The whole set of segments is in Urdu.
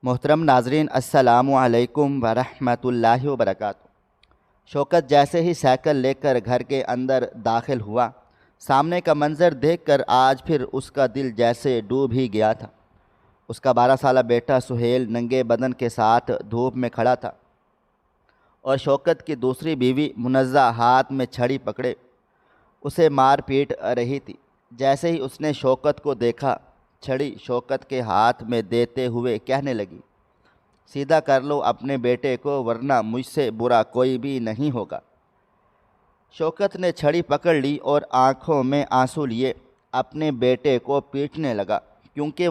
محترم ناظرین، السلام علیکم ورحمۃ اللہ وبرکاتہ۔ شوکت جیسے ہی سائیکل لے کر گھر کے اندر داخل ہوا، سامنے کا منظر دیکھ کر آج پھر اس کا دل جیسے ڈوب ہی گیا تھا۔ اس کا 12 سالہ بیٹا سہیل ننگے بدن کے ساتھ دھوپ میں کھڑا تھا اور شوکت کی دوسری بیوی منزہ ہاتھ میں چھڑی پکڑے اسے مار پیٹ رہی تھی۔ جیسے ہی اس نے شوکت کو دیکھا، چھڑی شوکت کے ہاتھ میں دیتے ہوئے کہنے لگی، سیدھا کر لو اپنے بیٹے کو ورنہ مجھ سے برا کوئی بھی نہیں ہوگا۔ شوکت نے چھڑی پکڑ لی اور آنکھوں میں آنسو لیے اپنے بیٹے کو پیٹنے لگا کیونکہ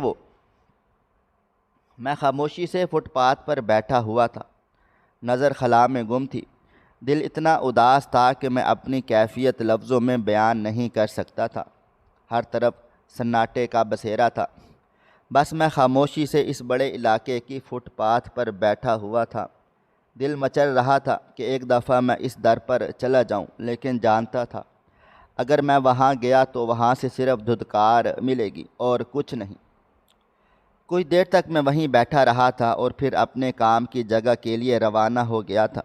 میں خاموشی سے فٹ پاتھ پر بیٹھا ہوا تھا، نظر خلا میں گم تھی۔ دل اتنا اداس تھا کہ میں اپنی کیفیت لفظوں میں بیان نہیں کر سکتا تھا۔ ہر طرف سناٹے کا بسیرا تھا، بس میں خاموشی سے اس بڑے علاقے کی فٹ پاتھ پر بیٹھا ہوا تھا۔ دل مچل رہا تھا کہ ایک دفعہ میں اس در پر چلا جاؤں، لیکن جانتا تھا اگر میں وہاں گیا تو وہاں سے صرف دھدکار ملے گی اور کچھ نہیں۔ کچھ دیر تک میں وہیں بیٹھا رہا تھا اور پھر اپنے کام کی جگہ کے لیے روانہ ہو گیا تھا۔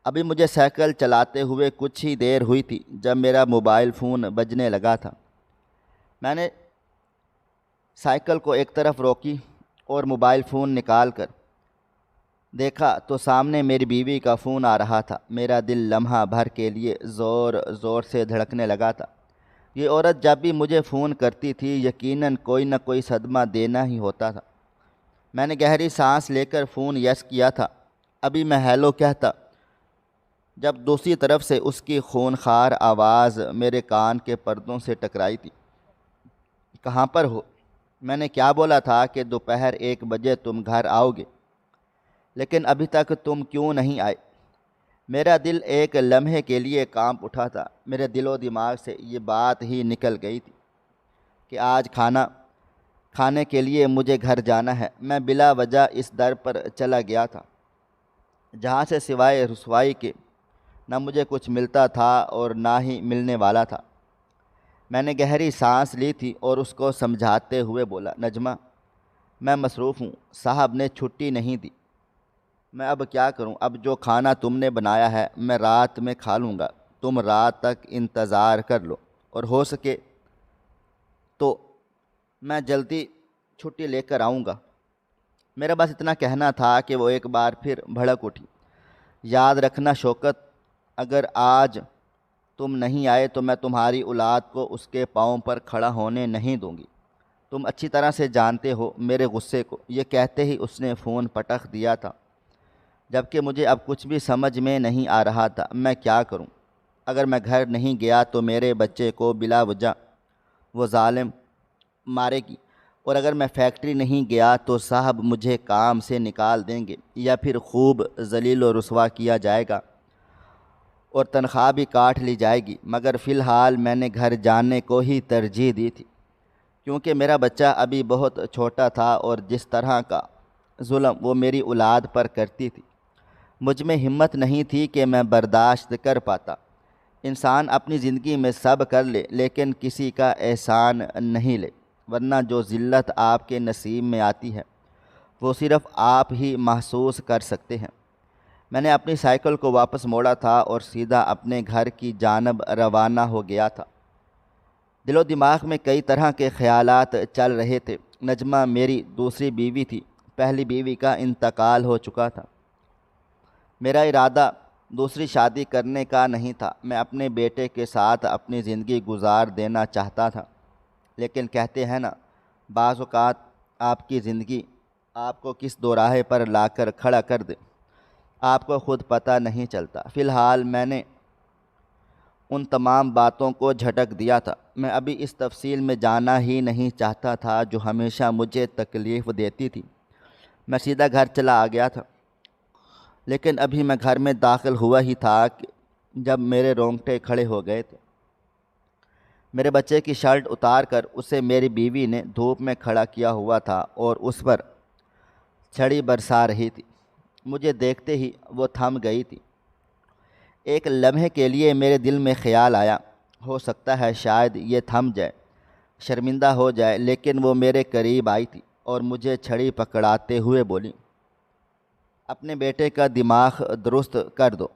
ابھی مجھے سائیکل چلاتے ہوئے کچھ ہی دیر ہوئی تھی جب میرا موبائل فون بجنے لگا تھا۔ میں نے سائیکل کو ایک طرف روکی اور موبائل فون نکال کر دیکھا تو سامنے میری بیوی کا فون آ رہا تھا۔ میرا دل لمحہ بھر کے لیے زور زور سے دھڑکنے لگا تھا۔ یہ عورت جب بھی مجھے فون کرتی تھی یقیناً کوئی نہ کوئی صدمہ دینا ہی ہوتا تھا۔ میں نے گہری سانس لے کر فون یس کیا تھا۔ ابھی میں ہیلو کہتا جب دوسری طرف سے اس کی خونخوار آواز میرے کان کے پردوں سے ٹکرائی تھی۔ کہاں پر ہو؟ میں نے کیا بولا تھا کہ دوپہر 1 بجے تم گھر آؤ گے، لیکن ابھی تک تم کیوں نہیں آئے؟ میرا دل ایک لمحے کے لیے کانپ اٹھا تھا۔ میرے دل و دماغ سے یہ بات ہی نکل گئی تھی کہ آج کھانا کھانے کے لیے مجھے گھر جانا ہے۔ میں بلا وجہ اس در پر چلا گیا تھا جہاں سے سوائے رسوائی کے نہ مجھے کچھ ملتا تھا اور نہ ہی ملنے والا تھا۔ میں نے گہری سانس لی تھی اور اس کو سمجھاتے ہوئے بولا، نجمہ میں مصروف ہوں، صاحب نے چھٹی نہیں دی۔ میں اب کیا کروں؟ اب جو کھانا تم نے بنایا ہے میں رات میں کھا لوں گا، تم رات تک انتظار کر لو اور ہو سکے تو میں جلدی چھٹی لے کر آؤں گا۔ میرا بس اتنا کہنا تھا کہ وہ ایک بار پھر بھڑک اٹھی، یاد رکھنا شوکت، اگر آج تم نہیں آئے تو میں تمہاری اولاد کو اس کے پاؤں پر کھڑا ہونے نہیں دوں گی۔ تم اچھی طرح سے جانتے ہو میرے غصے کو۔ یہ کہتے ہی اس نے فون پٹخ دیا تھا، جبکہ مجھے اب کچھ بھی سمجھ میں نہیں آ رہا تھا میں کیا کروں۔ اگر میں گھر نہیں گیا تو میرے بچے کو بلا وجہ وہ ظالم مارے گی، اور اگر میں فیکٹری نہیں گیا تو صاحب مجھے کام سے نکال دیں گے یا پھر خوب ذلیل و رسوا کیا جائے گا اور تنخواہ بھی کاٹ لی جائے گی۔ مگر فی الحال میں نے گھر جانے کو ہی ترجیح دی تھی، کیونکہ میرا بچہ ابھی بہت چھوٹا تھا اور جس طرح کا ظلم وہ میری اولاد پر کرتی تھی مجھ میں ہمت نہیں تھی کہ میں برداشت کر پاتا۔ انسان اپنی زندگی میں سب کر لے لیکن کسی کا احسان نہیں لے، ورنہ جو ذلت آپ کے نصیب میں آتی ہے وہ صرف آپ ہی محسوس کر سکتے ہیں۔ میں نے اپنی سائیکل کو واپس موڑا تھا اور سیدھا اپنے گھر کی جانب روانہ ہو گیا تھا۔ دل و دماغ میں کئی طرح کے خیالات چل رہے تھے۔ نجمہ میری دوسری بیوی تھی، پہلی بیوی کا انتقال ہو چکا تھا۔ میرا ارادہ دوسری شادی کرنے کا نہیں تھا، میں اپنے بیٹے کے ساتھ اپنی زندگی گزار دینا چاہتا تھا، لیکن کہتے ہیں نا بعض اوقات آپ کی زندگی آپ کو کس دوراہے پر لا کر کھڑا کر دے آپ کو خود پتہ نہیں چلتا۔ فی الحال میں نے ان تمام باتوں کو جھٹک دیا تھا۔ میں ابھی اس تفصیل میں جانا ہی نہیں چاہتا تھا جو ہمیشہ مجھے تکلیف دیتی تھی۔ میں سیدھا گھر چلا آ گیا تھا، لیکن ابھی میں گھر میں داخل ہوا ہی تھا کہ جب میرے رونگٹے کھڑے ہو گئے تھے۔ میرے بچے کی شرٹ اتار کر اسے میری بیوی نے دھوپ میں کھڑا کیا ہوا تھا اور اس پر چھڑی برسا رہی تھی۔ مجھے دیکھتے ہی وہ تھم گئی تھی۔ ایک لمحے کے لیے میرے دل میں خیال آیا، ہو سکتا ہے شاید یہ تھم جائے، شرمندہ ہو جائے، لیکن وہ میرے قریب آئی تھی۔ اور مجھے چھڑی پکڑاتے ہوئے بولی، اپنے بیٹے کا دماغ درست کر دو،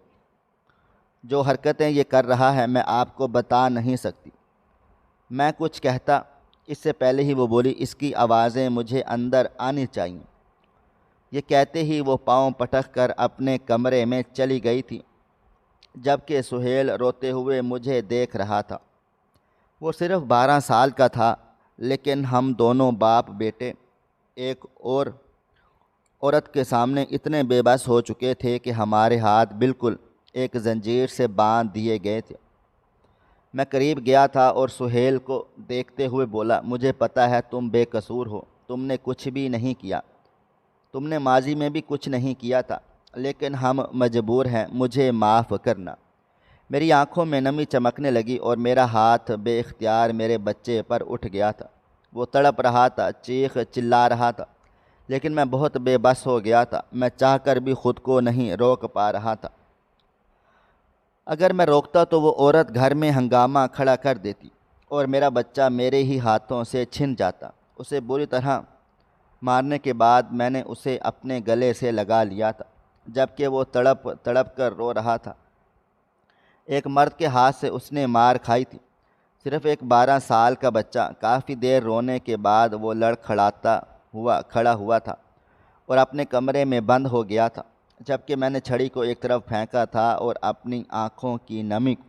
جو حرکتیں یہ کر رہا ہے میں آپ کو بتا نہیں سکتی۔ میں کچھ کہتا اس سے پہلے ہی وہ بولی، اس کی آوازیں مجھے اندر آنی چاہیے۔ یہ کہتے ہی وہ پاؤں پٹک کر اپنے کمرے میں چلی گئی تھی، جبکہ سہیل روتے ہوئے مجھے دیکھ رہا تھا۔ وہ صرف 12 سال کا تھا، لیکن ہم دونوں باپ بیٹے ایک اور عورت کے سامنے اتنے بے بس ہو چکے تھے کہ ہمارے ہاتھ بالکل ایک زنجیر سے باندھ دیے گئے تھے۔ میں قریب گیا تھا اور سہیل کو دیکھتے ہوئے بولا، مجھے پتہ ہے تم بے قصور ہو، تم نے کچھ بھی نہیں کیا، تم نے ماضی میں بھی کچھ نہیں کیا تھا، لیکن ہم مجبور ہیں، مجھے معاف کرنا۔ میری آنکھوں میں نمی چمکنے لگی اور میرا ہاتھ بے اختیار میرے بچے پر اٹھ گیا تھا۔ وہ تڑپ رہا تھا، چیخ چلا رہا تھا، لیکن میں بہت بے بس ہو گیا تھا۔ میں چاہ کر بھی خود کو نہیں روک پا رہا تھا۔ اگر میں روکتا تو وہ عورت گھر میں ہنگامہ کھڑا کر دیتی اور میرا بچہ میرے ہی ہاتھوں سے چھن جاتا۔ اسے بری طرح مارنے کے بعد میں نے اسے اپنے گلے سے لگا لیا تھا، جبکہ وہ تڑپ تڑپ کر رو رہا تھا۔ ایک مرد کے ہاتھ سے اس نے مار کھائی تھی، صرف ایک 12 سال کا بچہ۔ کافی دیر رونے کے بعد وہ کھڑا ہوا تھا اور اپنے کمرے میں بند ہو گیا تھا، جبکہ میں نے چھڑی کو ایک طرف پھینکا تھا اور اپنی آنکھوں کی نمی کو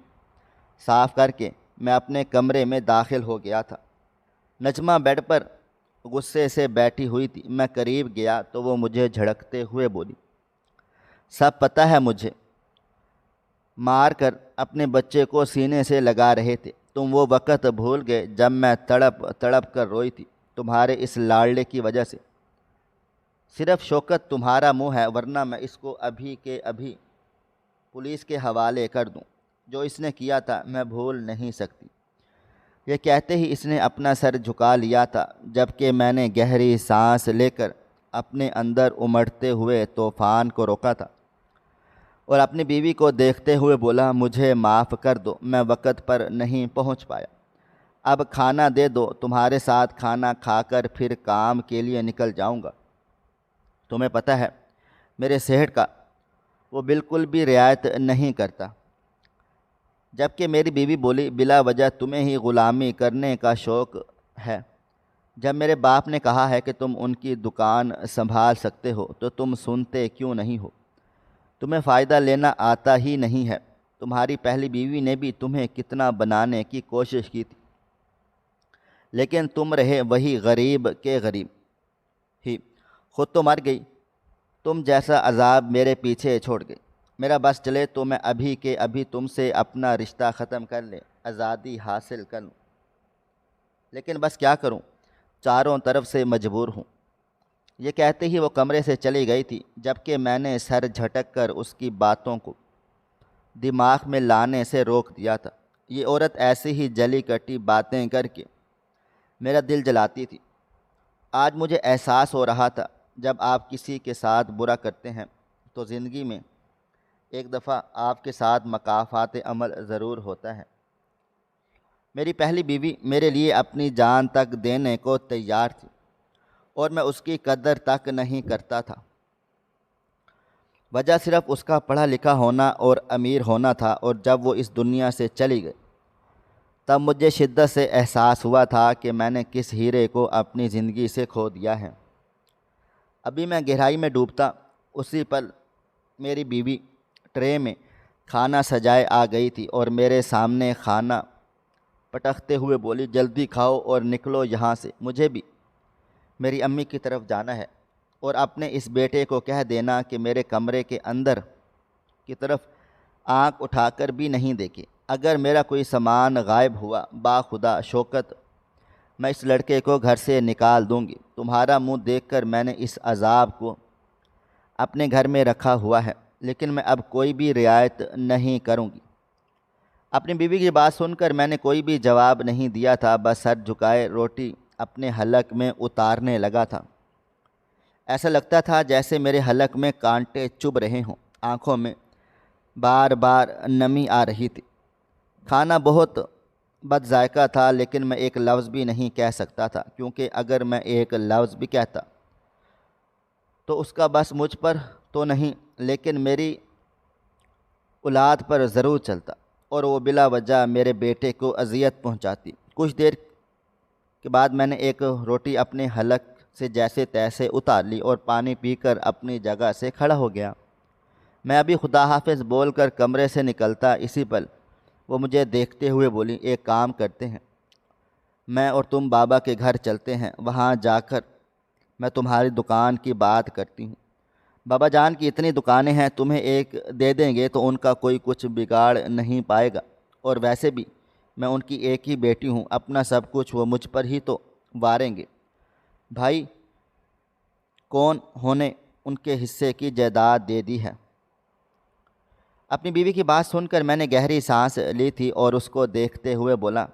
صاف کر کے میں اپنے کمرے میں داخل ہو گیا تھا۔ نجمہ بیڈ پر غصے سے بیٹھی ہوئی تھی۔ میں قریب گیا تو وہ مجھے جھڑکتے ہوئے بولی، سب پتہ ہے مجھے، مار کر اپنے بچے کو سینے سے لگا رہے تھے۔ تم وہ وقت بھول گئے جب میں تڑپ تڑپ کر روئی تھی تمہارے اس لاڑلے کی وجہ سے۔ صرف شوکت تمہارا منہ ہے، ورنہ میں اس کو ابھی کے ابھی پولیس کے حوالے کر دوں۔ جو اس نے کیا تھا میں بھول نہیں سکتی۔ یہ کہتے ہی اس نے اپنا سر جھکا لیا تھا، جبکہ میں نے گہری سانس لے کر اپنے اندر امڑتے ہوئے طوفان کو روکا تھا اور اپنی بیوی کو دیکھتے ہوئے بولا، مجھے معاف کر دو، میں وقت پر نہیں پہنچ پایا۔ اب کھانا دے دو، تمہارے ساتھ کھانا کھا کر پھر کام کے لیے نکل جاؤں گا۔ تمہیں پتہ ہے میرے صحت کا وہ بالکل بھی رعایت نہیں کرتا۔ جبکہ میری بیوی بولی، بلا وجہ تمہیں ہی غلامی کرنے کا شوق ہے۔ جب میرے باپ نے کہا ہے کہ تم ان کی دکان سنبھال سکتے ہو تو تم سنتے کیوں نہیں ہو؟ تمہیں فائدہ لینا آتا ہی نہیں ہے۔ تمہاری پہلی بیوی نے بھی تمہیں کتنا بنانے کی کوشش کی تھی، لیکن تم رہے وہی غریب کے غریب ہی، خود تو مر گئی۔ تم جیسا عذاب میرے پیچھے چھوڑ گئی۔ میرا بس چلے تو میں ابھی کے ابھی تم سے اپنا رشتہ ختم کر لے، آزادی حاصل کر لوں، لیکن بس کیا کروں، چاروں طرف سے مجبور ہوں۔ یہ کہتے ہی وہ کمرے سے چلی گئی تھی، جبکہ میں نے سر جھٹک کر اس کی باتوں کو دماغ میں لانے سے روک دیا تھا۔ یہ عورت ایسی ہی جلی کٹی باتیں کر کے میرا دل جلاتی تھی۔ آج مجھے احساس ہو رہا تھا، جب آپ کسی کے ساتھ برا کرتے ہیں تو زندگی میں ایک دفعہ آپ کے ساتھ مکافات عمل ضرور ہوتا ہے۔ میری پہلی بیوی میرے لیے اپنی جان تک دینے کو تیار تھی اور میں اس کی قدر تک نہیں کرتا تھا۔ وجہ صرف اس کا پڑھا لکھا ہونا اور امیر ہونا تھا، اور جب وہ اس دنیا سے چلی گئی تب مجھے شدت سے احساس ہوا تھا کہ میں نے کس ہیرے کو اپنی زندگی سے کھو دیا ہے۔ ابھی میں گہرائی میں ڈوبتا، اسی پل میری بیوی ٹرے میں کھانا سجائے آ گئی تھی اور میرے سامنے کھانا پٹکتے ہوئے بولی، جلدی کھاؤ اور نکلو یہاں سے، مجھے بھی میری امی کی طرف جانا ہے، اور اپنے اس بیٹے کو کہہ دینا کہ میرے کمرے کے اندر کی طرف آنکھ اٹھا کر بھی نہیں دیکھے۔ اگر میرا کوئی سامان غائب ہوا، باخدا شوکت، میں اس لڑکے کو گھر سے نکال دوں گی۔ تمہارا منہ دیکھ کر میں نے اس عذاب کو اپنے گھر میں رکھا ہوا ہے، لیکن میں اب کوئی بھی رعایت نہیں کروں گی۔ اپنی بیوی کی بات سن کر میں نے کوئی بھی جواب نہیں دیا تھا، بس سر جھکائے روٹی اپنے حلق میں اتارنے لگا تھا۔ ایسا لگتا تھا جیسے میرے حلق میں کانٹے چبھ رہے ہوں۔ آنکھوں میں بار بار نمی آ رہی تھی۔ کھانا بہت بد ذائقہ تھا، لیکن میں ایک لفظ بھی نہیں کہہ سکتا تھا، کیونکہ اگر میں ایک لفظ بھی کہتا تو اس کا بس مجھ پر تو نہیں لیکن میری اولاد پر ضرور چلتا، اور وہ بلا وجہ میرے بیٹے کو اذیت پہنچاتی۔ کچھ دیر کے بعد میں نے ایک روٹی اپنے حلق سے جیسے تیسے اتار لی اور پانی پی کر اپنی جگہ سے کھڑا ہو گیا۔ میں ابھی خدا حافظ بول کر کمرے سے نکلتا، اسی پل وہ مجھے دیکھتے ہوئے بولی، ایک کام کرتے ہیں، میں اور تم بابا کے گھر چلتے ہیں، وہاں جا کر میں تمہاری دکان کی بات کرتی ہوں۔ بابا جان کی اتنی دکانیں ہیں، تمہیں ایک دے دیں گے تو ان کا کوئی کچھ بگاڑ نہیں پائے گا، اور ویسے بھی میں ان کی ایک ہی بیٹی ہوں، اپنا سب کچھ وہ مجھ پر ہی تو واریں گے۔ بھائی کون ہونے ان کے حصے کی جائیداد دے دی ہے۔ اپنی بیوی کی بات سن کر میں نے گہری سانس لی تھی اور اس کو دیکھتے ہوئے بولا،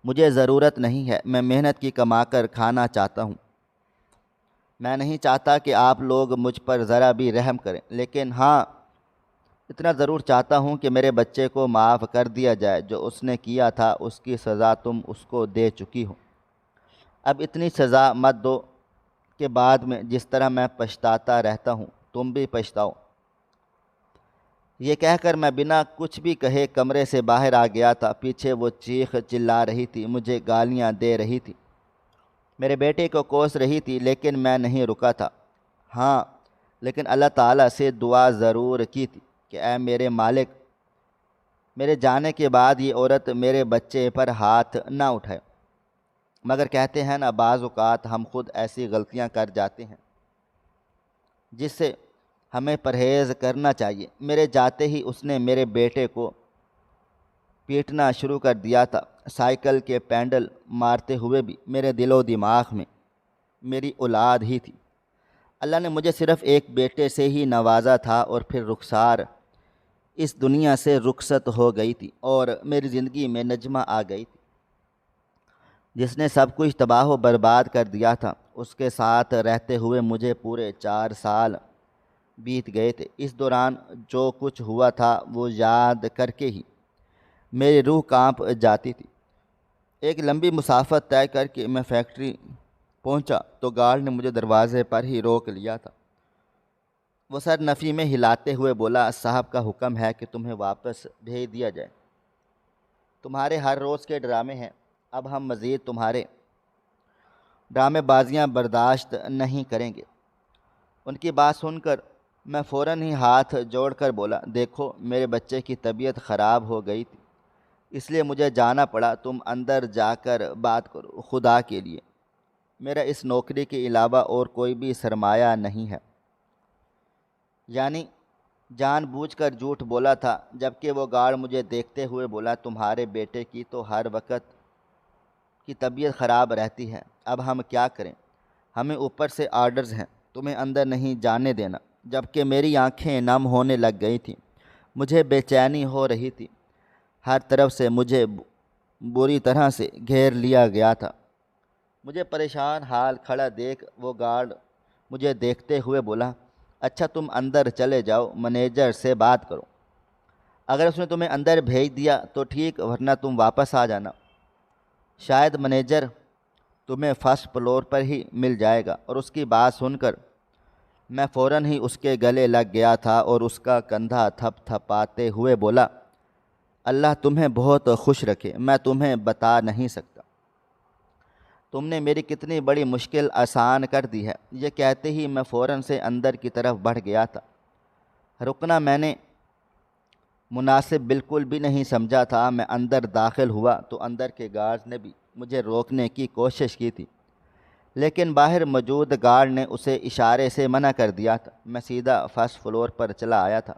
مجھے ضرورت نہیں ہے، میں محنت کی کما کر کھانا چاہتا ہوں۔ میں نہیں چاہتا کہ آپ لوگ مجھ پر ذرا بھی رحم کریں، لیکن ہاں اتنا ضرور چاہتا ہوں کہ میرے بچے کو معاف کر دیا جائے، جو اس نے کیا تھا اس کی سزا تم اس کو دے چکی ہو۔ اب اتنی سزا مت دو کہ بعد میں جس طرح میں پچھتاتا رہتا ہوں تم بھی پچھتاؤ۔ یہ کہہ کر میں بنا کچھ بھی کہے کمرے سے باہر آ گیا تھا۔ پیچھے وہ چیخ چلا رہی تھی، مجھے گالیاں دے رہی تھی، میرے بیٹے کو کوس رہی تھی، لیکن میں نہیں رکا تھا۔ ہاں لیکن اللہ تعالیٰ سے دعا ضرور کی تھی کہ اے میرے مالک، میرے جانے کے بعد یہ عورت میرے بچے پر ہاتھ نہ اٹھائے۔ مگر کہتے ہیں نا، بعض اوقات ہم خود ایسی غلطیاں کر جاتے ہیں جس سے ہمیں پرہیز کرنا چاہیے۔ میرے جاتے ہی اس نے میرے بیٹے کو پیٹنا شروع کر دیا تھا، سائیکل کے پینڈل مارتے ہوئے بھی۔ میرے دل و دماغ میں میری اولاد ہی تھی۔ اللہ نے مجھے صرف ایک بیٹے سے ہی نوازا تھا، اور پھر رخسار اس دنیا سے رخصت ہو گئی تھی، اور میری زندگی میں نجمہ آ گئی تھی جس نے سب کچھ تباہ و برباد کر دیا تھا۔ اس کے ساتھ رہتے ہوئے مجھے پورے 4 سال بیت گئے تھے۔ اس دوران جو کچھ ہوا تھا وہ یاد کر کے ہی میری روح کانپ جاتی تھی۔ ایک لمبی مسافت طے کر کے میں فیکٹری پہنچا تو گارڈ نے مجھے دروازے پر ہی روک لیا تھا۔ وہ سر نفی میں ہلاتے ہوئے بولا، صاحب کا حکم ہے کہ تمہیں واپس بھیج دیا جائے۔ تمہارے ہر روز کے ڈرامے ہیں، اب ہم مزید تمہارے ڈرامے بازیاں برداشت نہیں کریں گے۔ ان کی بات سن کر میں فوراً ہی ہاتھ جوڑ کر بولا، دیکھو میرے بچے کی طبیعت خراب ہو گئی تھی، اس لیے مجھے جانا پڑا، تم اندر جا کر بات کرو، خدا کے لیے میرا اس نوکری کے علاوہ اور کوئی بھی سرمایہ نہیں ہے۔ یعنی جان بوجھ کر جھوٹ بولا تھا۔ جبکہ وہ گارڈ مجھے دیکھتے ہوئے بولا، تمہارے بیٹے کی تو ہر وقت کی طبیعت خراب رہتی ہے، اب ہم کیا کریں، ہمیں اوپر سے آرڈرز ہیں تمہیں اندر نہیں جانے دینا۔ جبکہ میری آنکھیں نم ہونے لگ گئی تھیں، مجھے بے چینی ہو رہی تھی، ہر طرف سے مجھے بری طرح سے گھیر لیا گیا تھا۔ مجھے پریشان حال کھڑا دیکھ وہ گارڈ مجھے دیکھتے ہوئے بولا، اچھا تم اندر چلے جاؤ، مینیجر سے بات کرو، اگر اس نے تمہیں اندر بھیج دیا تو ٹھیک، ورنہ تم واپس آ جانا، شاید مینیجر تمہیں فرسٹ فلور پر ہی مل جائے گا۔ اور اس کی بات سن کر میں فوراً ہی اس کے گلے لگ گیا تھا اور اس کا کندھا تھپ تھپاتے ہوئے بولا، اللہ تمہیں بہت خوش رکھے، میں تمہیں بتا نہیں سکتا تم نے میری کتنی بڑی مشکل آسان کر دی ہے۔ یہ کہتے ہی میں فوراً سے اندر کی طرف بڑھ گیا تھا۔ رکنا میں نے مناسب بالکل بھی نہیں سمجھا تھا۔ میں اندر داخل ہوا تو اندر کے گارڈ نے بھی مجھے روکنے کی کوشش کی تھی، لیکن باہر موجود گارڈ نے اسے اشارے سے منع کر دیا تھا۔ میں سیدھا فرسٹ فلور پر چلا آیا تھا۔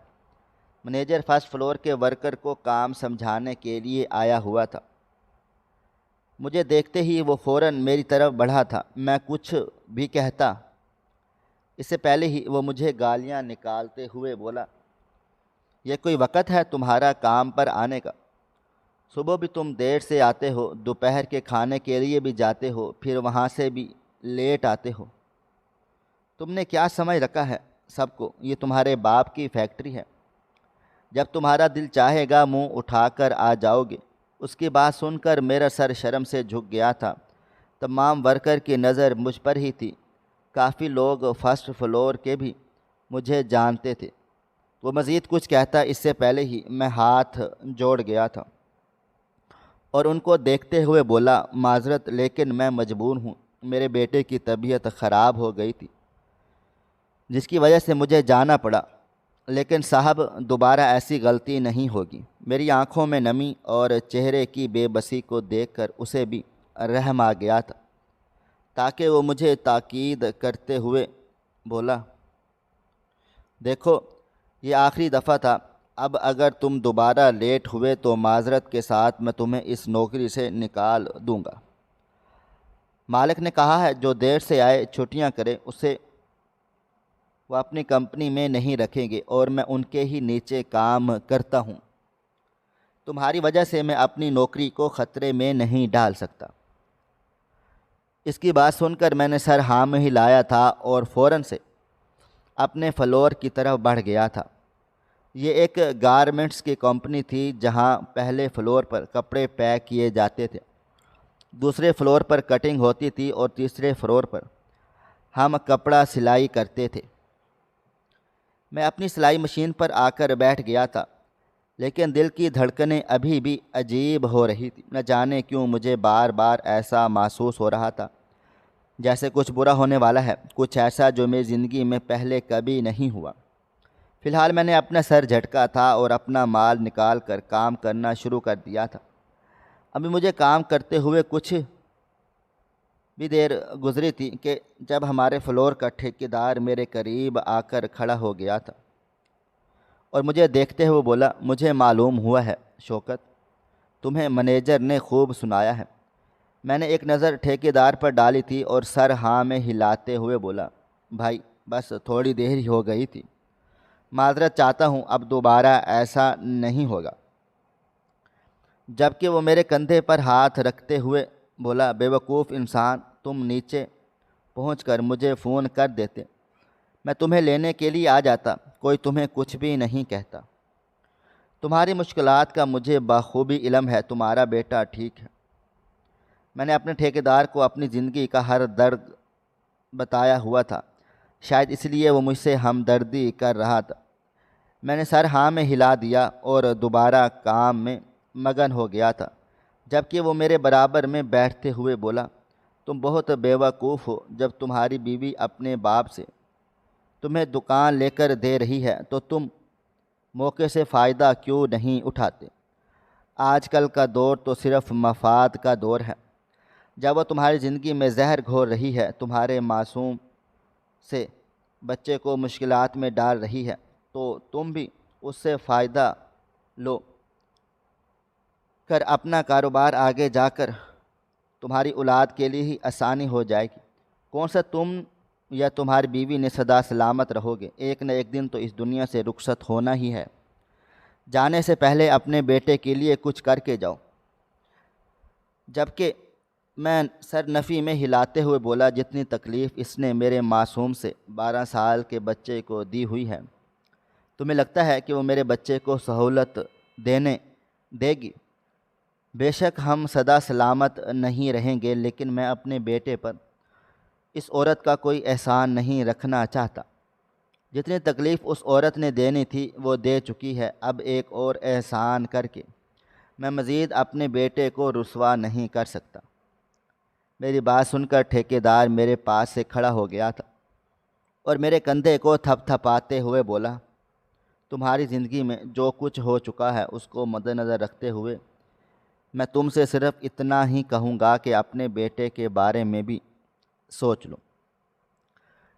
مینیجر فرسٹ فلور کے ورکر کو کام سمجھانے کے لیے آیا ہوا تھا۔ مجھے دیکھتے ہی وہ فوراً میری طرف بڑھا تھا۔ میں کچھ بھی کہتا اس سے پہلے ہی وہ مجھے گالیاں نکالتے ہوئے بولا، یہ کوئی وقت ہے تمہارا کام پر آنے کا؟ صبح بھی تم دیر سے آتے ہو، دوپہر کے کھانے کے لیے بھی جاتے ہو، پھر وہاں سے بھی لیٹ آتے ہو۔ تم نے کیا سمجھ رکھا ہے سب کو، یہ تمہارے باپ کی فیکٹری ہے، جب تمہارا دل چاہے گا منہ اٹھا کر آ جاؤ گے، اس کی بات سن کر میرا سر شرم سے جھک گیا تھا۔ تمام ورکر کی نظر مجھ پر ہی تھی۔ کافی لوگ فرسٹ فلور کے بھی مجھے جانتے تھے۔ وہ مزید کچھ کہتا اس سے پہلے ہی میں ہاتھ جوڑ گیا تھا اور ان کو دیکھتے ہوئے بولا، معذرت لیکن میں مجبور ہوں، میرے بیٹے کی طبیعت خراب ہو گئی تھی جس کی وجہ سے مجھے جانا پڑا، لیکن صاحب دوبارہ ایسی غلطی نہیں ہوگی۔ میری آنکھوں میں نمی اور چہرے کی بے بسی کو دیکھ کر اسے بھی رحم آ گیا تھا، تاکہ وہ مجھے تاکید کرتے ہوئے بولا، دیکھو یہ آخری دفعہ تھا، اب اگر تم دوبارہ لیٹ ہوئے تو معذرت کے ساتھ میں تمہیں اس نوکری سے نکال دوں گا۔ مالک نے کہا ہے جو دیر سے آئے چھٹیاں کرے اسے وہ اپنی کمپنی میں نہیں رکھیں گے اور میں ان کے ہی نیچے کام کرتا ہوں۔ تمہاری وجہ سے میں اپنی نوکری کو خطرے میں نہیں ڈال سکتا۔ اس کی بات سن کر میں نے سر ہاں میں ہلایا تھا اور فوراً سے اپنے فلور کی طرف بڑھ گیا تھا۔ یہ ایک گارمنٹس کی کمپنی تھی جہاں پہلے فلور پر کپڑے پیک کیے جاتے تھے، دوسرے فلور پر کٹنگ ہوتی تھی اور تیسرے فلور پر ہم کپڑا سلائی کرتے تھے۔ میں اپنی سلائی مشین پر آ کر بیٹھ گیا تھا، لیکن دل کی دھڑکنیں ابھی بھی عجیب ہو رہی تھی۔ نہ جانے کیوں مجھے بار بار ایسا محسوس ہو رہا تھا جیسے کچھ برا ہونے والا ہے، کچھ ایسا جو میری زندگی میں پہلے کبھی نہیں ہوا۔ فی الحال میں نے اپنا سر جھٹکا تھا اور اپنا مال نکال کر کام کرنا شروع کر دیا تھا۔ ابھی مجھے کام کرتے ہوئے کچھ بھی دیر گزری تھی کہ جب ہمارے فلور کا ٹھیکیدار میرے قریب آ کر کھڑا ہو گیا تھا اور مجھے دیکھتے ہوئے بولا، مجھے معلوم ہوا ہے شوکت، تمہیں منیجر نے خوب سنایا ہے۔ میں نے ایک نظر ٹھیکیدار پر ڈالی تھی اور سر ہاں میں ہلاتے ہوئے بولا، بھائی بس تھوڑی دیر ہی ہو گئی تھی، معذرت چاہتا ہوں، اب دوبارہ ایسا نہیں ہوگا۔ جبکہ وہ میرے کندھے پر ہاتھ رکھتے ہوئے بولا، بے وقوف انسان، تم نیچے پہنچ کر مجھے فون کر دیتے، میں تمہیں لینے کے لیے آ جاتا، کوئی تمہیں کچھ بھی نہیں کہتا۔ تمہاری مشکلات کا مجھے بخوبی علم ہے، تمہارا بیٹا ٹھیک ہے۔ میں نے اپنے ٹھیکیدار کو اپنی زندگی کا ہر درد بتایا ہوا تھا، شاید اس لیے وہ مجھ سے ہمدردی کر رہا تھا۔ میں نے سر ہاں میں ہلا دیا اور دوبارہ کام میں مگن ہو گیا تھا، جبکہ وہ میرے برابر میں بیٹھتے ہوئے بولا، تم بہت بیوقوف ہو، جب تمہاری بیوی اپنے باپ سے تمہیں دکان لے کر دے رہی ہے تو تم موقع سے فائدہ کیوں نہیں اٹھاتے؟ آج کل کا دور تو صرف مفاد کا دور ہے۔ جب وہ تمہاری زندگی میں زہر گھور رہی ہے، تمہارے معصوم سے بچے کو مشکلات میں ڈال رہی ہے، تو تم بھی اس سے فائدہ لو کر اپنا کاروبار آگے جا کر تمہاری اولاد کے لیے ہی آسانی ہو جائے گی۔ کون سا تم یا تمہاری بیوی نے سدا سلامت رہو گے، ایک نہ ایک دن تو اس دنیا سے رخصت ہونا ہی ہے۔ جانے سے پہلے اپنے بیٹے کے لیے کچھ کر کے جاؤ۔ جبکہ میں سر نفی میں ہلاتے ہوئے بولا، جتنی تکلیف اس نے میرے معصوم سے 12 سال کے بچے کو دی ہوئی ہے، تمہیں لگتا ہے کہ وہ میرے بچے کو سہولت دے گی؟ بے شک ہم سدا سلامت نہیں رہیں گے، لیکن میں اپنے بیٹے پر اس عورت کا کوئی احسان نہیں رکھنا چاہتا۔ جتنی تکلیف اس عورت نے دینی تھی وہ دے چکی ہے، اب ایک اور احسان کر کے میں مزید اپنے بیٹے کو رسوا نہیں کر سکتا۔ میری بات سن کر ٹھیکیدار میرے پاس سے کھڑا ہو گیا تھا اور میرے کندھے کو تھپ تھپاتے ہوئے بولا، تمہاری زندگی میں جو کچھ ہو چکا ہے اس کو مد نظر رکھتے ہوئے میں تم سے صرف اتنا ہی کہوں گا کہ اپنے بیٹے کے بارے میں بھی سوچ لو۔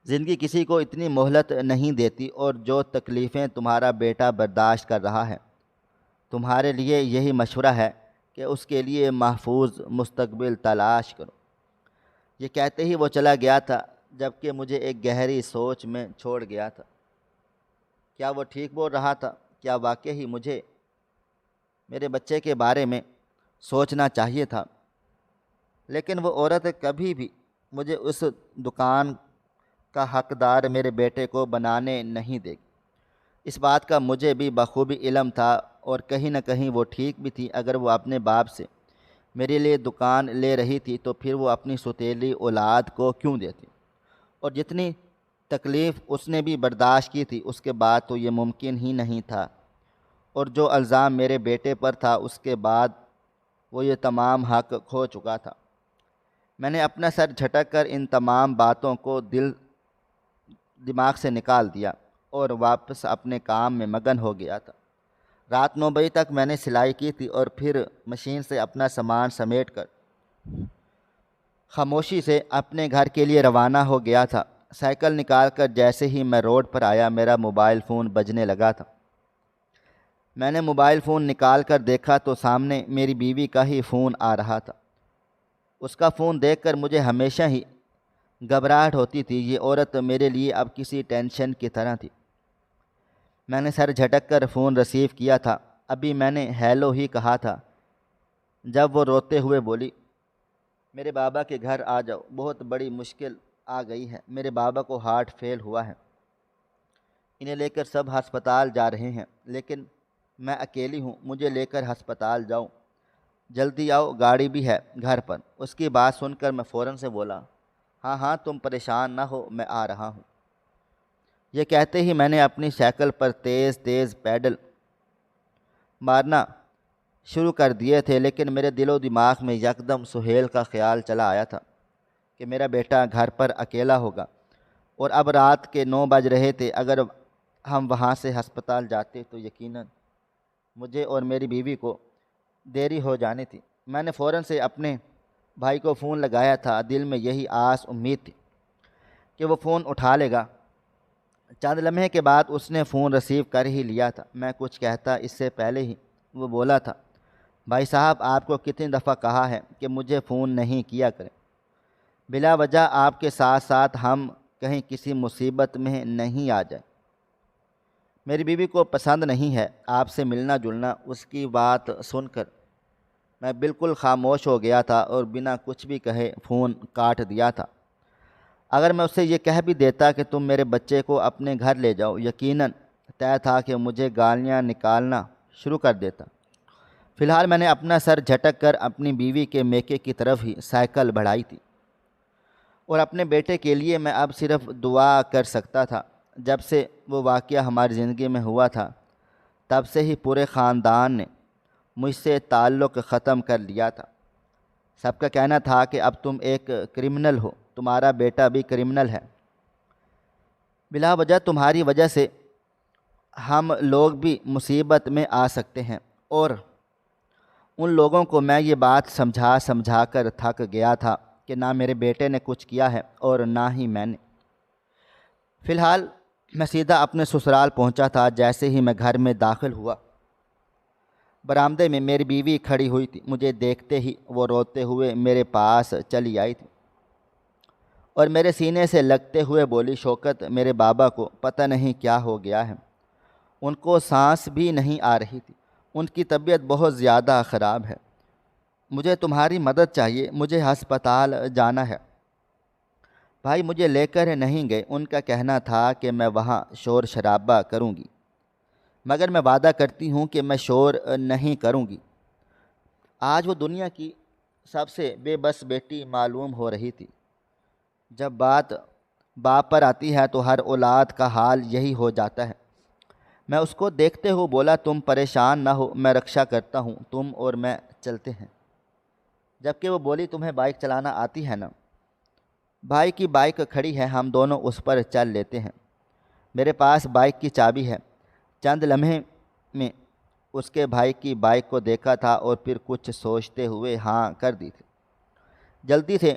زندگی کسی کو اتنی مہلت نہیں دیتی، اور جو تکلیفیں تمہارا بیٹا برداشت کر رہا ہے، تمہارے لیے یہی مشورہ ہے کہ اس کے لیے محفوظ مستقبل تلاش کرو۔ یہ کہتے ہی وہ چلا گیا تھا، جبکہ مجھے ایک گہری سوچ میں چھوڑ گیا تھا۔ کیا وہ ٹھیک بول رہا تھا؟ کیا واقعی مجھے میرے بچے کے بارے میں سوچنا چاہیے تھا؟ لیکن وہ عورت کبھی بھی مجھے اس دکان کا حقدار میرے بیٹے کو بنانے نہیں دے گی۔ اس بات کا مجھے بھی بخوبی علم تھا، اور کہیں نہ کہیں وہ ٹھیک بھی تھی۔ اگر وہ اپنے باپ سے میرے لیے دکان لے رہی تھی تو پھر وہ اپنی سوتیلی اولاد کو کیوں دیتی؟ اور جتنی تکلیف اس نے بھی برداشت کی تھی، اس کے بعد تو یہ ممکن ہی نہیں تھا۔ اور جو الزام میرے بیٹے پر تھا، اس کے بعد وہ یہ تمام حق کھو چکا تھا۔ میں نے اپنا سر جھٹک کر ان تمام باتوں کو دماغ سے نکال دیا اور واپس اپنے کام میں مگن ہو گیا تھا۔ رات 9 بجے تک میں نے سلائی کی تھی اور پھر مشین سے اپنا سامان سمیٹ کر خاموشی سے اپنے گھر کے لیے روانہ ہو گیا تھا۔ سائیکل نکال کر جیسے ہی میں روڈ پر آیا، میرا موبائل فون بجنے لگا تھا۔ میں نے موبائل فون نکال کر دیکھا تو سامنے میری بیوی کا ہی فون آ رہا تھا۔ اس کا فون دیکھ کر مجھے ہمیشہ ہی گھبراہٹ ہوتی تھی۔ یہ عورت میرے لیے اب کسی ٹینشن کی طرح تھی۔ میں نے سر جھٹک کر فون ریسیو کیا تھا۔ ابھی میں نے ہیلو ہی کہا تھا جب وہ روتے ہوئے بولی، میرے بابا کے گھر آ جاؤ، بہت بڑی مشکل آ گئی ہے۔ میرے بابا کو ہارٹ فیل ہوا ہے، انہیں لے کر سب ہسپتال جا رہے ہیں، لیکن میں اکیلی ہوں، مجھے لے کر ہسپتال جاؤ، جلدی آؤ، گاڑی بھی ہے گھر پر۔ اس کی بات سن کر میں فوراً سے بولا، ہاں ہاں تم پریشان نہ ہو، میں آ رہا ہوں۔ یہ کہتے ہی میں نے اپنی سائیکل پر تیز تیز پیڈل مارنا شروع کر دیے تھے، لیکن میرے دل و دماغ میں یکدم سہیل کا خیال چلا آیا تھا کہ میرا بیٹا گھر پر اکیلا ہوگا، اور اب رات کے 9 بج رہے تھے۔ اگر ہم وہاں سے ہسپتال جاتے تو یقیناً مجھے اور میری بیوی کو دیری ہو جانی تھی۔ میں نے فوراً سے اپنے بھائی کو فون لگایا تھا، دل میں یہی آس امید تھی کہ وہ فون اٹھا لے گا۔ چند لمحے کے بعد اس نے فون ریسیو کر ہی لیا تھا۔ میں کچھ کہتا اس سے پہلے ہی وہ بولا تھا، بھائی صاحب آپ کو کتنی دفعہ کہا ہے کہ مجھے فون نہیں کیا کریں، بلا وجہ آپ کے ساتھ ساتھ ہم کہیں کسی مصیبت میں نہیں آ جائیں۔ میری بیوی کو پسند نہیں ہے آپ سے ملنا جلنا۔ اس کی بات سن کر میں بالکل خاموش ہو گیا تھا اور بنا کچھ بھی کہے فون کاٹ دیا تھا۔ اگر میں اسے یہ کہہ بھی دیتا کہ تم میرے بچے کو اپنے گھر لے جاؤ، یقیناً طے تھا کہ مجھے گالیاں نکالنا شروع کر دیتا۔ فی الحال میں نے اپنا سر جھٹک کر اپنی بیوی کے میکے کی طرف ہی سائیکل بڑھائی تھی، اور اپنے بیٹے کے لیے میں اب صرف دعا کر سکتا تھا۔ جب سے وہ واقعہ ہماری زندگی میں ہوا تھا، تب سے ہی پورے خاندان نے مجھ سے تعلق ختم کر لیا تھا۔ سب کا کہنا تھا کہ اب تم ایک کرمنل ہو، تمہارا بیٹا بھی کرمنل ہے، بلا وجہ تمہاری وجہ سے ہم لوگ بھی مصیبت میں آ سکتے ہیں۔ اور ان لوگوں کو میں یہ بات سمجھا کر تھک گیا تھا کہ نہ میرے بیٹے نے کچھ کیا ہے اور نہ ہی میں نے۔ فی الحال میں سیدھا اپنے سسرال پہنچا تھا۔ جیسے ہی میں گھر میں داخل ہوا، برآمدے میں میری بیوی کھڑی ہوئی تھی۔ مجھے دیکھتے ہی وہ روتے ہوئے میرے پاس چلی آئی تھی اور میرے سینے سے لگتے ہوئے بولی، شوکت میرے بابا کو پتہ نہیں کیا ہو گیا ہے، ان کو سانس بھی نہیں آ رہی تھی، ان کی طبیعت بہت زیادہ خراب ہے، مجھے تمہاری مدد چاہیے، مجھے ہسپتال جانا ہے۔ بھائی مجھے لے کر نہیں گئے، ان کا کہنا تھا کہ میں وہاں شور شرابہ کروں گی، مگر میں وعدہ کرتی ہوں کہ میں شور نہیں کروں گی۔ آج وہ دنیا کی سب سے بے بس بیٹی معلوم ہو رہی تھی۔ جب بات باپ پر آتی ہے تو ہر اولاد کا حال یہی ہو جاتا ہے۔ میں اس کو دیکھتے ہوئے بولا، تم پریشان نہ ہو، میں رکشا کرتا ہوں، تم اور میں چلتے ہیں۔ جبکہ وہ بولی، تمہیں بائک چلانا آتی ہے نا؟ بھائی کی بائک کھڑی ہے، ہم دونوں اس پر چل لیتے ہیں، میرے پاس بائک کی چابی ہے۔ چند لمحے میں اس کے بھائی کی بائک کو دیکھا تھا اور پھر کچھ سوچتے ہوئے ہاں کر دی تھی۔ جلدی سے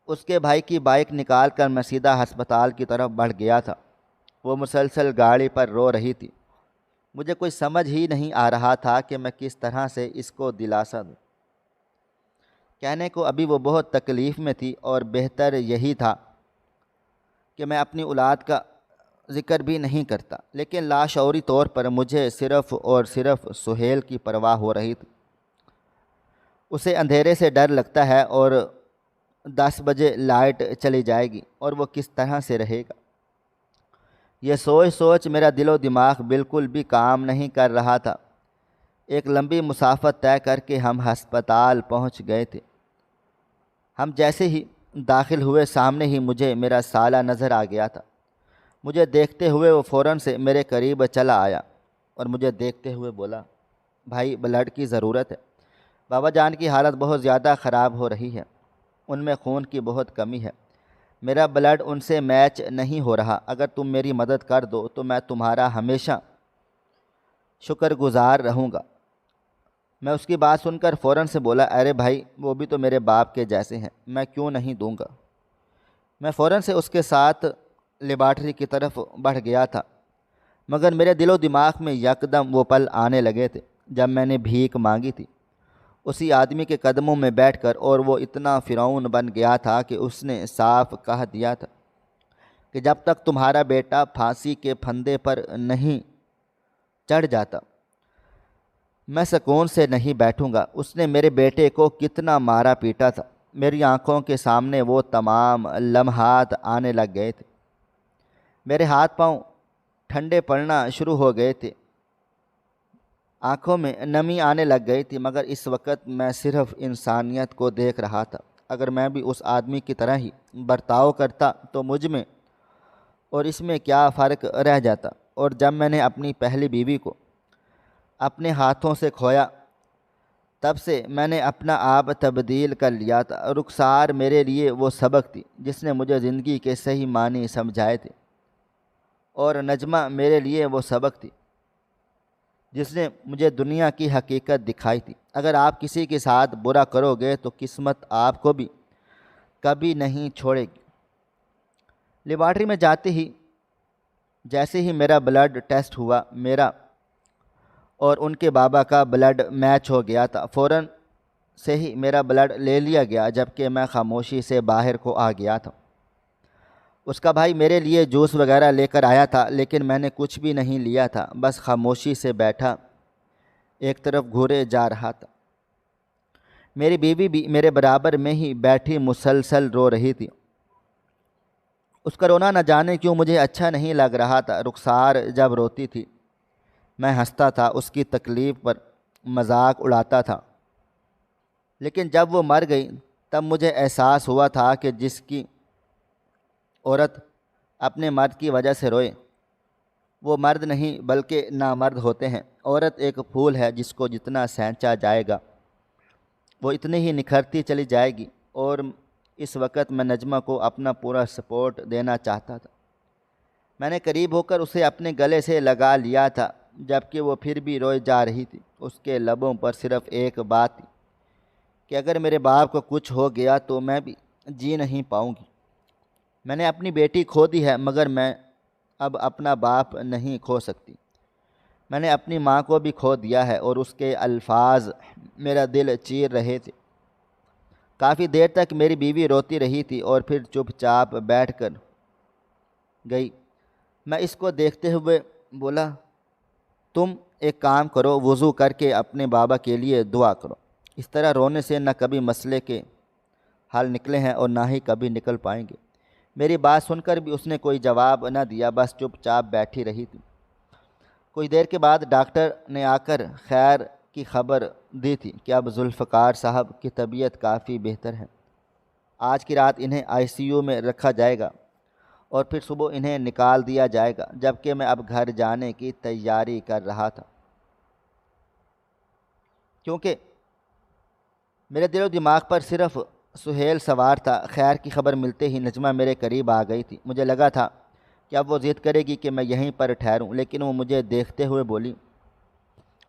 اس کے بھائی کی بائک نکال کر میں سیدھا ہسپتال کی طرف بڑھ گیا تھا۔ وہ مسلسل گاڑی پر رو رہی تھی۔ مجھے کوئی سمجھ ہی نہیں آ رہا تھا کہ میں کس طرح سے اس کو دلاسا دوں۔ کہنے کو ابھی وہ بہت تکلیف میں تھی، اور بہتر یہی تھا کہ میں اپنی اولاد کا ذکر بھی نہیں کرتا، لیکن لاشعوری طور پر مجھے صرف اور صرف سہیل کی پرواہ ہو رہی تھی۔ اسے اندھیرے سے ڈر لگتا ہے، اور 10 بجے لائٹ چلی جائے گی اور وہ کس طرح سے رہے گا۔ یہ سوچ سوچ میرا دل و دماغ بالکل بھی کام نہیں کر رہا تھا۔ ایک لمبی مسافت طے کر کے ہم ہسپتال پہنچ گئے تھے۔ ہم جیسے ہی داخل ہوئے سامنے ہی مجھے میرا سالہ نظر آ گیا تھا۔ مجھے دیکھتے ہوئے وہ فوراً سے میرے قریب چلا آیا اور مجھے دیکھتے ہوئے بولا، بھائی بلڈ کی ضرورت ہے، بابا جان کی حالت بہت زیادہ خراب ہو رہی ہے، ان میں خون کی بہت کمی ہے، میرا بلڈ ان سے میچ نہیں ہو رہا، اگر تم میری مدد کر دو تو میں تمہارا ہمیشہ شکر گزار رہوں گا۔ میں اس کی بات سن کر فوراً سے بولا، ارے بھائی وہ بھی تو میرے باپ کے جیسے ہیں، میں کیوں نہیں دوں گا۔ میں فوراً سے اس کے ساتھ لیبارٹری کی طرف بڑھ گیا تھا، مگر میرے دل و دماغ میں یکدم وہ پل آنے لگے تھے جب میں نے بھیک مانگی تھی اسی آدمی کے قدموں میں بیٹھ کر، اور وہ اتنا فرعون بن گیا تھا کہ اس نے صاف کہہ دیا تھا کہ جب تک تمہارا بیٹا پھانسی کے پھندے پر نہیں چڑھ جاتا میں سکون سے نہیں بیٹھوں گا۔ اس نے میرے بیٹے کو کتنا مارا پیٹا تھا، میری آنکھوں کے سامنے وہ تمام لمحات آنے لگ گئے تھے، میرے ہاتھ پاؤں ٹھنڈے پڑنا شروع ہو گئے تھے، آنکھوں میں نمی آنے لگ گئی تھی، مگر اس وقت میں صرف انسانیت کو دیکھ رہا تھا۔ اگر میں بھی اس آدمی کی طرح ہی برتاؤ کرتا تو مجھ میں اور اس میں کیا فرق رہ جاتا۔ اور جب میں نے اپنی پہلی بیوی کو اپنے ہاتھوں سے کھویا تب سے میں نے اپنا آپ تبدیل کر لیا تھا۔ رخسار میرے لیے وہ سبق تھی جس نے مجھے زندگی کے صحیح معنی سمجھائے تھے، اور نجمہ میرے لیے وہ سبق تھی جس نے مجھے دنیا کی حقیقت دکھائی تھی۔ اگر آپ کسی کے ساتھ برا کرو گے تو قسمت آپ کو بھی کبھی نہیں چھوڑے گی۔ لیبارٹری میں جاتے ہی جیسے ہی میرا بلڈ ٹیسٹ ہوا، میرا اور ان کے بابا کا بلڈ میچ ہو گیا تھا۔ فوراً سے ہی میرا بلڈ لے لیا گیا، جبکہ میں خاموشی سے باہر کو آ گیا تھا۔ اس کا بھائی میرے لیے جوس وغیرہ لے کر آیا تھا، لیکن میں نے کچھ بھی نہیں لیا تھا، بس خاموشی سے بیٹھا ایک طرف گھورے جا رہا تھا۔ میری بیوی بھی میرے برابر میں ہی بیٹھی مسلسل رو رہی تھی۔ اس کا رونا نہ جانے کیوں مجھے اچھا نہیں لگ رہا تھا۔ رخسار جب روتی تھی میں ہنستا تھا، اس کی تکلیف پر مذاق اڑاتا تھا، لیکن جب وہ مر گئی تب مجھے احساس ہوا تھا کہ جس کی عورت اپنے مرد کی وجہ سے روئے وہ مرد نہیں بلکہ نامرد ہوتے ہیں۔ عورت ایک پھول ہے جس کو جتنا سینچا جائے گا وہ اتنی ہی نکھرتی چلی جائے گی، اور اس وقت میں نجمہ کو اپنا پورا سپورٹ دینا چاہتا تھا۔ میں نے قریب ہو کر اسے اپنے گلے سے لگا لیا تھا، جبکہ وہ پھر بھی روئے جا رہی تھی۔ اس کے لبوں پر صرف ایک بات تھی کہ اگر میرے باپ کو کچھ ہو گیا تو میں بھی جی نہیں پاؤں گی۔ میں نے اپنی بیٹی کھو دی ہے، مگر میں اب اپنا باپ نہیں کھو سکتی۔ میں نے اپنی ماں کو بھی کھو دیا ہے، اور اس کے الفاظ میرا دل چیر رہے تھے۔ کافی دیر تک میری بیوی روتی رہی تھی اور پھر چپ چاپ بیٹھ کر گئی۔ میں اس کو دیکھتے ہوئے بولا، تم ایک کام کرو، وضو کر کے اپنے بابا کے لیے دعا کرو۔ اس طرح رونے سے نہ کبھی مسئلے کے حل نکلے ہیں اور نہ ہی کبھی نکل پائیں گے۔ میری بات سن کر بھی اس نے کوئی جواب نہ دیا، بس چپ چاپ بیٹھی رہی تھی۔ کچھ دیر کے بعد ڈاکٹر نے آ کر خیر کی خبر دی تھی کہ اب ذوالفقار صاحب کی طبیعت کافی بہتر ہے۔ آج کی رات انہیں ICU میں رکھا جائے گا اور پھر صبح انہیں نکال دیا جائے گا، جبکہ میں اب گھر جانے کی تیاری کر رہا تھا، کیونکہ میرے دل و دماغ پر صرف سہیل سوار تھا۔ خیر کی خبر ملتے ہی نجمہ میرے قریب آ گئی تھی۔ مجھے لگا تھا کہ اب وہ ضد کرے گی کہ میں یہیں پر ٹھہروں، لیکن وہ مجھے دیکھتے ہوئے بولی،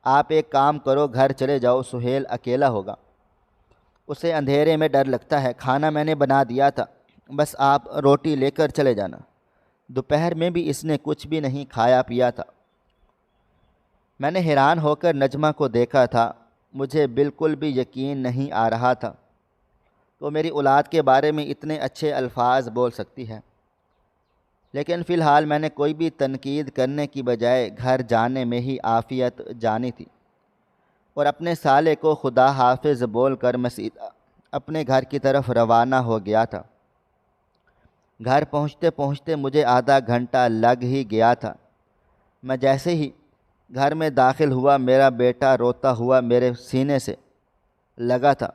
آپ ایک کام کرو، گھر چلے جاؤ، سہیل اکیلا ہوگا، اسے اندھیرے میں ڈر لگتا ہے، کھانا میں نے بنا دیا تھا، بس آپ روٹی لے کر چلے جانا۔ دوپہر میں بھی اس نے کچھ بھی نہیں کھایا پیا تھا۔ میں نے حیران ہو کر نجمہ کو دیکھا تھا، مجھے بالکل بھی یقین نہیں آ رہا تھا تو میری اولاد کے بارے میں اتنے اچھے الفاظ بول سکتی ہے، لیکن فی الحال میں نے کوئی بھی تنقید کرنے کی بجائے گھر جانے میں ہی عافیت جانی تھی، اور اپنے سالے کو خدا حافظ بول کر میں سیدھا اپنے گھر کی طرف روانہ ہو گیا تھا۔ گھر پہنچتے پہنچتے مجھے آدھا گھنٹہ لگ ہی گیا تھا۔ میں جیسے ہی گھر میں داخل ہوا میرا بیٹا روتا ہوا میرے سینے سے لگا تھا۔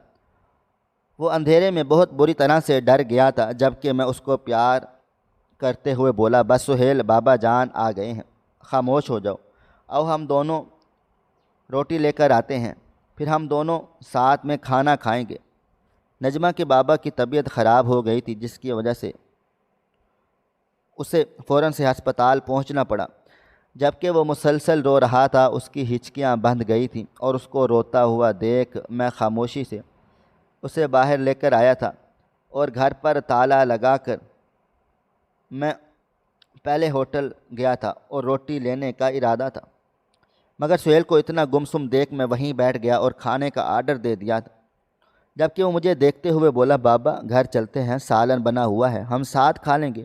وہ اندھیرے میں بہت بری طرح سے ڈر گیا تھا، جبکہ میں اس کو پیار کرتے ہوئے بولا، بس سہیل، بابا جان آ گئے ہیں، خاموش ہو جاؤ، آؤ ہم دونوں روٹی لے کر آتے ہیں، پھر ہم دونوں ساتھ میں کھانا کھائیں گے۔ نجمہ کے بابا کی طبیعت خراب ہو گئی تھی، جس کی وجہ سے اسے فوراً سے ہسپتال پہنچنا پڑا۔ جبکہ وہ مسلسل رو رہا تھا، اس کی ہچکیاں بندھ گئی تھیں، اور اس کو روتا ہوا دیکھ میں خاموشی سے اسے باہر لے کر آیا تھا، اور گھر پر تالا لگا کر میں پہلے ہوٹل گیا تھا اور روٹی لینے کا ارادہ تھا، مگر سہیل کو اتنا گمسم دیکھ میں وہیں بیٹھ گیا اور کھانے کا آرڈر دے دیا تھا۔ جبکہ وہ مجھے دیکھتے ہوئے بولا، بابا گھر چلتے ہیں، سالن بنا ہوا ہے، ہم ساتھ کھا لیں گے،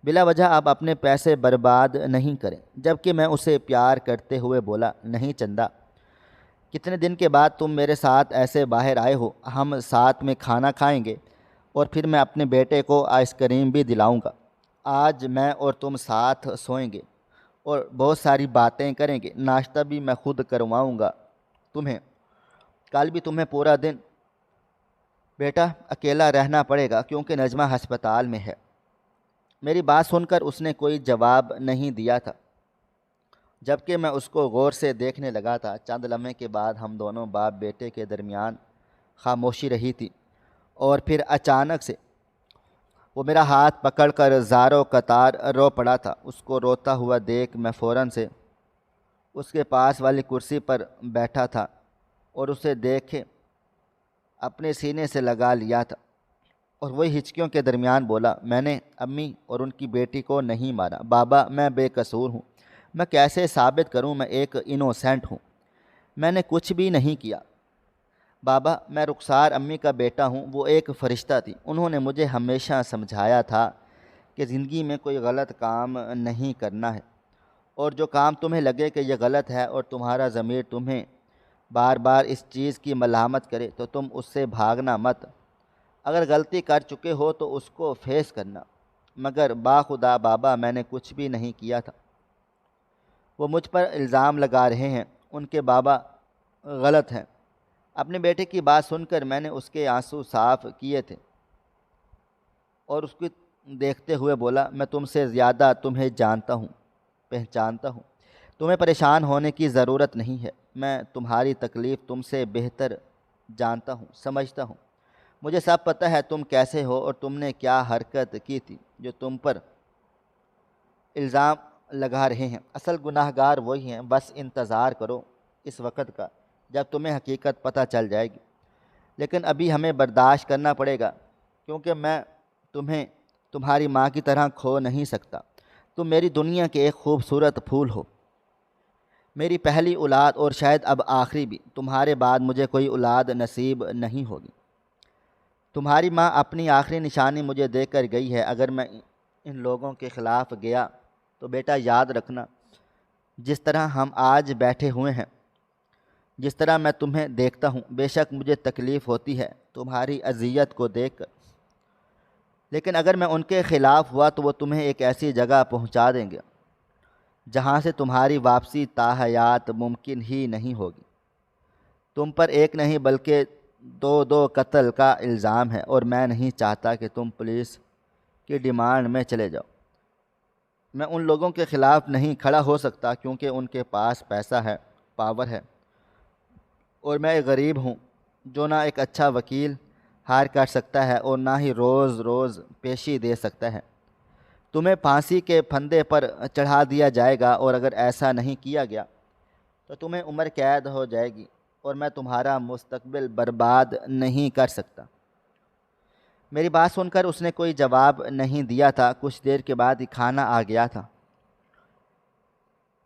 بلا وجہ آپ اپنے پیسے برباد نہیں کریں۔ جبکہ میں اسے پیار کرتے ہوئے بولا، نہیں چندا، کتنے دن کے بعد تم میرے ساتھ ایسے باہر آئے ہو، ہم ساتھ میں کھانا کھائیں گے، اور پھر میں اپنے بیٹے کو آئس کریم بھی دلاؤں گا۔ آج میں اور تم ساتھ سوئیں گے اور بہت ساری باتیں کریں گے، ناشتہ بھی میں خود کرواؤں گا تمہیں۔ کل بھی تمہیں پورا دن بیٹا اکیلا رہنا پڑے گا، کیونکہ نجمہ ہسپتال میں ہے۔ میری بات سن کر اس نے کوئی جواب نہیں دیا تھا، جبکہ میں اس کو غور سے دیکھنے لگا تھا۔ چند لمحے کے بعد ہم دونوں باپ بیٹے کے درمیان خاموشی رہی تھی، اور پھر اچانک سے وہ میرا ہاتھ پکڑ کر زاروں قطار رو پڑا تھا۔ اس کو روتا ہوا دیکھ میں فوراً سے اس کے پاس والی کرسی پر بیٹھا تھا اور اسے دیکھے اپنے سینے سے لگا لیا تھا، اور وہی ہچکیوں کے درمیان بولا، میں نے امی اور ان کی بیٹی کو نہیں مارا بابا، میں بے قصور ہوں، میں کیسے ثابت کروں، میں ایک انوسینٹ ہوں، میں نے کچھ بھی نہیں کیا بابا، میں رخسار امی کا بیٹا ہوں، وہ ایک فرشتہ تھی، انہوں نے مجھے ہمیشہ سمجھایا تھا کہ زندگی میں کوئی غلط کام نہیں کرنا ہے، اور جو کام تمہیں لگے کہ یہ غلط ہے اور تمہارا ضمیر تمہیں بار بار اس چیز کی ملامت کرے تو تم اس سے بھاگنا مت، اگر غلطی کر چکے ہو تو اس کو فیس کرنا، مگر باخدا بابا میں نے کچھ بھی نہیں کیا تھا، وہ مجھ پر الزام لگا رہے ہیں، ان کے بابا غلط ہیں۔ اپنے بیٹے کی بات سن کر میں نے اس کے آنسو صاف کیے تھے اور اس کو دیکھتے ہوئے بولا، میں تم سے زیادہ تمہیں جانتا ہوں، پہچانتا ہوں، تمہیں پریشان ہونے کی ضرورت نہیں ہے، میں تمہاری تکلیف تم سے بہتر جانتا ہوں، سمجھتا ہوں، مجھے سب پتہ ہے تم کیسے ہو اور تم نے کیا حرکت کی تھی جو تم پر الزام لگا رہے ہیں۔ اصل گناہ گار وہی ہیں، بس انتظار کرو اس وقت کا جب تمہیں حقیقت پتہ چل جائے گی، لیکن ابھی ہمیں برداشت کرنا پڑے گا، کیونکہ میں تمہیں تمہاری ماں کی طرح کھو نہیں سکتا، تم میری دنیا کے ایک خوبصورت پھول ہو، میری پہلی اولاد اور شاید اب آخری بھی، تمہارے بعد مجھے کوئی اولاد نصیب نہیں ہوگی۔ تمہاری ماں اپنی آخری نشانی مجھے دے کر گئی ہے، اگر میں ان لوگوں کے خلاف گیا تو بیٹا یاد رکھنا، جس طرح ہم آج بیٹھے ہوئے ہیں، جس طرح میں تمہیں دیکھتا ہوں، بے شک مجھے تکلیف ہوتی ہے تمہاری اذیت کو دیکھ کر، لیکن اگر میں ان کے خلاف ہوا تو وہ تمہیں ایک ایسی جگہ پہنچا دیں گے جہاں سے تمہاری واپسی تاحیات ممکن ہی نہیں ہوگی۔ تم پر ایک نہیں بلکہ دو قتل کا الزام ہے، اور میں نہیں چاہتا کہ تم پولیس کی ڈیمانڈ میں چلے جاؤ۔ میں ان لوگوں کے خلاف نہیں کھڑا ہو سکتا کیونکہ ان کے پاس پیسہ ہے، پاور ہے، اور میں ایک غریب ہوں جو نہ ایک اچھا وکیل ہائر کر سکتا ہے اور نہ ہی روز روز پیشی دے سکتا ہے۔ تمہیں پھانسی کے پھندے پر چڑھا دیا جائے گا، اور اگر ایسا نہیں کیا گیا تو تمہیں عمر قید ہو جائے گی، اور میں تمہارا مستقبل برباد نہیں کر سکتا۔ میری بات سن کر اس نے کوئی جواب نہیں دیا تھا۔ کچھ دیر کے بعد ہی کھانا آ گیا تھا۔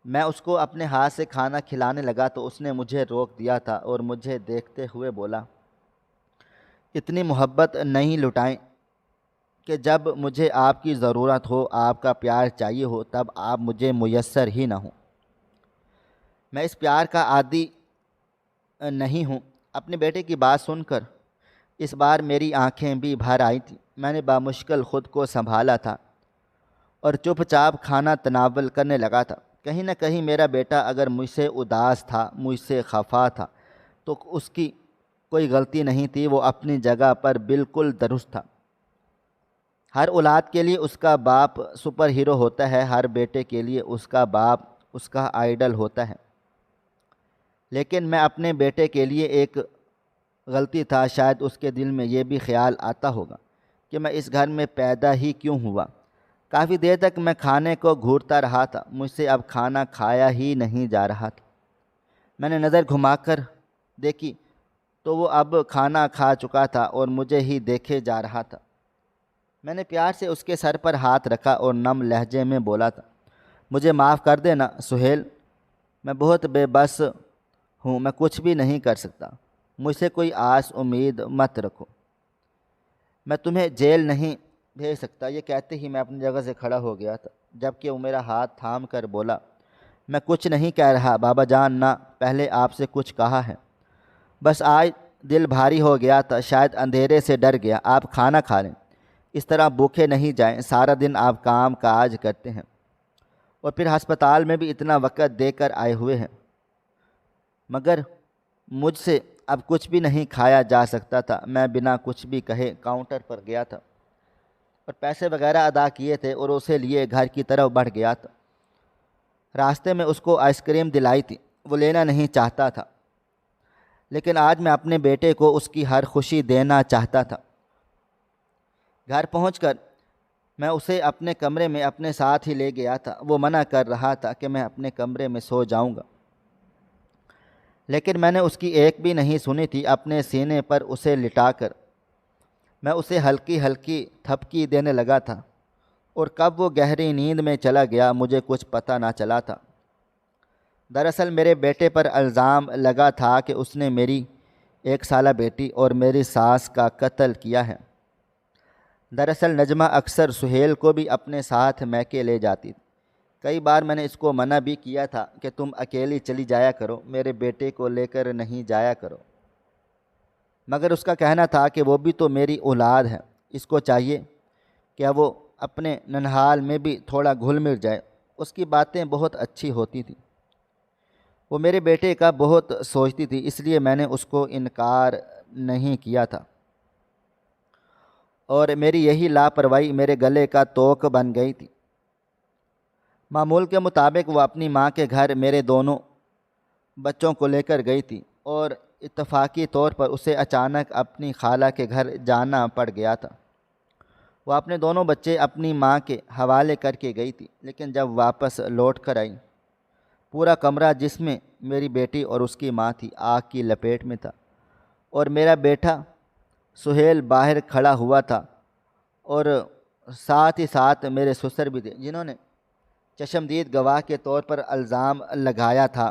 میں اس کو اپنے ہاتھ سے کھانا کھلانے لگا تو اس نے مجھے روک دیا تھا اور مجھے دیکھتے ہوئے بولا، اتنی محبت نہیں لٹائیں کہ جب مجھے آپ کی ضرورت ہو، آپ کا پیار چاہیے ہو، تب آپ مجھے میسر ہی نہ ہوں۔ میں اس پیار کا عادی نہیں ہوں۔ اپنے بیٹے کی بات سن کر اس بار میری آنکھیں بھی بھر آئی تھیں۔ میں نے بامشکل خود کو سنبھالا تھا اور چپ چاپ کھانا تناول کرنے لگا تھا۔ کہیں نہ کہیں میرا بیٹا اگر مجھ سے اداس تھا، مجھ سے خفا تھا، تو اس کی کوئی غلطی نہیں تھی، وہ اپنی جگہ پر بالکل درست تھا۔ ہر اولاد کے لیے اس کا باپ سپر ہیرو ہوتا ہے، ہر بیٹے کے لیے اس کا باپ اس کا آئیڈل ہوتا ہے، لیکن میں اپنے بیٹے کے لیے ایک غلطی تھا۔ شاید اس کے دل میں یہ بھی خیال آتا ہوگا کہ میں اس گھر میں پیدا ہی کیوں ہوا۔ کافی دیر تک میں کھانے کو گھورتا رہا تھا، مجھ سے اب کھانا کھایا ہی نہیں جا رہا تھا۔ میں نے نظر گھما کر دیکھی تو وہ اب کھانا کھا چکا تھا اور مجھے ہی دیکھے جا رہا تھا۔ میں نے پیار سے اس کے سر پر ہاتھ رکھا اور نم لہجے میں بولا تھا، مجھے معاف کر دینا سہیل، میں بہت بے بس ہوں، میں کچھ بھی نہیں کر سکتا، مجھ سے کوئی آس امید مت رکھو، میں تمہیں جیل نہیں بھیج سکتا۔ یہ کہتے ہی میں اپنی جگہ سے کھڑا ہو گیا تھا، جبکہ وہ میرا ہاتھ تھام کر بولا، میں کچھ نہیں کہہ رہا بابا جان، نہ پہلے آپ سے کچھ کہا ہے، بس آج دل بھاری ہو گیا تھا، شاید اندھیرے سے ڈر گیا۔ آپ کھانا کھا لیں، اس طرح بھوکے نہیں جائیں، سارا دن آپ کام کاج کرتے ہیں اور پھر ہسپتال میں بھی اتنا وقت دے کر آئے ہوئے ہیں۔ مگر مجھ سے اب کچھ بھی نہیں کھایا جا سکتا تھا۔ میں بنا کچھ بھی کہے کاؤنٹر پر گیا تھا اور پیسے وغیرہ ادا کیے تھے اور اسے لیے گھر کی طرف بڑھ گیا تھا۔ راستے میں اس کو آئس کریم دلائی تھی، وہ لینا نہیں چاہتا تھا، لیکن آج میں اپنے بیٹے کو اس کی ہر خوشی دینا چاہتا تھا۔ گھر پہنچ کر میں اسے اپنے کمرے میں اپنے ساتھ ہی لے گیا تھا۔ وہ منع کر رہا تھا کہ میں اپنے کمرے میں سو جاؤں گا، لیکن میں نے اس کی ایک بھی نہیں سنی تھی۔ اپنے سینے پر اسے لٹا کر میں اسے ہلکی ہلکی تھپکی دینے لگا تھا، اور کب وہ گہری نیند میں چلا گیا مجھے کچھ پتہ نہ چلا تھا۔ دراصل میرے بیٹے پر الزام لگا تھا کہ اس نے میری 1 سالہ بیٹی اور میری ساس کا قتل کیا ہے۔ دراصل نجمہ اکثر سہیل کو بھی اپنے ساتھ میکے لے جاتی تھی۔ کئی بار میں نے اس کو منع بھی کیا تھا کہ تم اکیلی چلی جایا کرو، میرے بیٹے کو لے کر نہیں جایا کرو، مگر اس کا کہنا تھا کہ وہ بھی تو میری اولاد ہے، اس کو چاہیے کہ وہ اپنے ننہال میں بھی تھوڑا گھل مل جائے۔ اس کی باتیں بہت اچھی ہوتی تھیں، وہ میرے بیٹے کا بہت سوچتی تھی، اس لیے میں نے اس کو انکار نہیں کیا تھا، اور میری یہی لاپرواہی میرے گلے کا توق بن گئی تھی۔ معمول کے مطابق وہ اپنی ماں کے گھر میرے دونوں بچوں کو لے کر گئی تھی، اور اتفاقی طور پر اسے اچانک اپنی خالہ کے گھر جانا پڑ گیا تھا۔ وہ اپنے دونوں بچے اپنی ماں کے حوالے کر کے گئی تھی، لیکن جب واپس لوٹ کر آئی، پورا کمرہ جس میں میری بیٹی اور اس کی ماں تھی آگ کی لپیٹ میں تھا، اور میرا بیٹا سہیل باہر کھڑا ہوا تھا، اور ساتھ ہی ساتھ میرے سسر بھی تھے، جنہوں نے چشمدید گواہ کے طور پر الزام لگایا تھا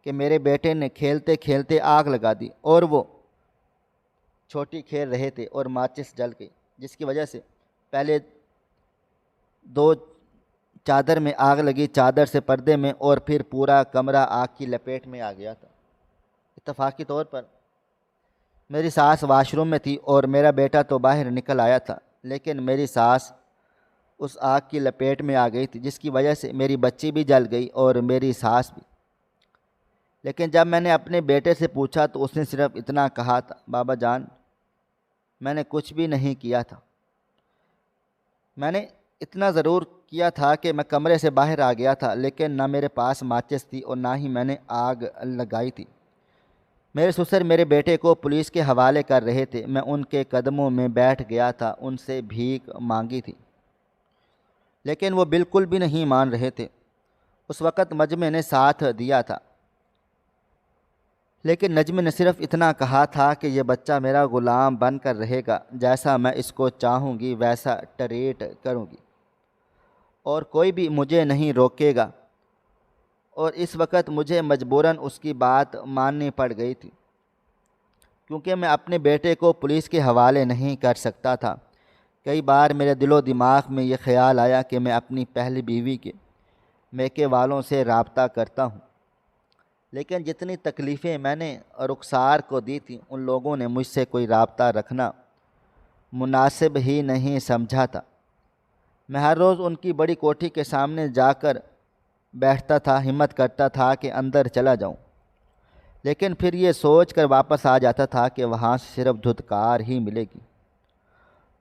کہ میرے بیٹے نے کھیلتے کھیلتے آگ لگا دی، اور وہ چھوٹی کھیل رہے تھے اور ماچس جل گئی، جس کی وجہ سے پہلے 2 چادر میں آگ لگی، چادر سے پردے میں، اور پھر پورا کمرہ آگ کی لپیٹ میں آ گیا تھا۔ اتفاقی طور پر میری ساس واش روم میں تھی اور میرا بیٹا تو باہر نکل آیا تھا، لیکن میری ساس اس آگ کی لپیٹ میں آ گئی تھی، جس کی وجہ سے میری بچی بھی جل گئی اور میری ساس بھی۔ لیکن جب میں نے اپنے بیٹے سے پوچھا تو اس نے صرف اتنا کہا تھا، بابا جان، میں نے کچھ بھی نہیں کیا تھا، میں نے اتنا ضرور کیا تھا کہ میں کمرے سے باہر آ گیا تھا، لیکن نہ میرے پاس ماچس تھی اور نہ ہی میں نے آگ لگائی تھی۔ میرے سسر میرے بیٹے کو پولیس کے حوالے کر رہے تھے، میں ان کے قدموں میں بیٹھ گیا تھا، ان سے بھیک مانگی تھی، لیکن وہ بالکل بھی نہیں مان رہے تھے۔ اس وقت مجمع نے ساتھ دیا تھا، لیکن نجم نے صرف اتنا کہا تھا کہ یہ بچہ میرا غلام بن کر رہے گا، جیسا میں اس کو چاہوں گی ویسا ٹریٹ کروں گی، اور کوئی بھی مجھے نہیں روکے گا۔ اور اس وقت مجھے مجبوراً اس کی بات ماننی پڑ گئی تھی، کیونکہ میں اپنے بیٹے کو پولیس کے حوالے نہیں کر سکتا تھا۔ کئی بار میرے دل و دماغ میں یہ خیال آیا کہ میں اپنی پہلی بیوی کے میکے والوں سے رابطہ کرتا ہوں، لیکن جتنی تکلیفیں میں نے رخسار کو دی تھیں، ان لوگوں نے مجھ سے کوئی رابطہ رکھنا مناسب ہی نہیں سمجھا تھا۔ میں ہر روز ان کی بڑی کوٹھی کے سامنے جا کر بیٹھتا تھا، ہمت کرتا تھا کہ اندر چلا جاؤں، لیکن پھر یہ سوچ کر واپس آ جاتا تھا کہ وہاں سے صرف دھتکار ہی ملے گی۔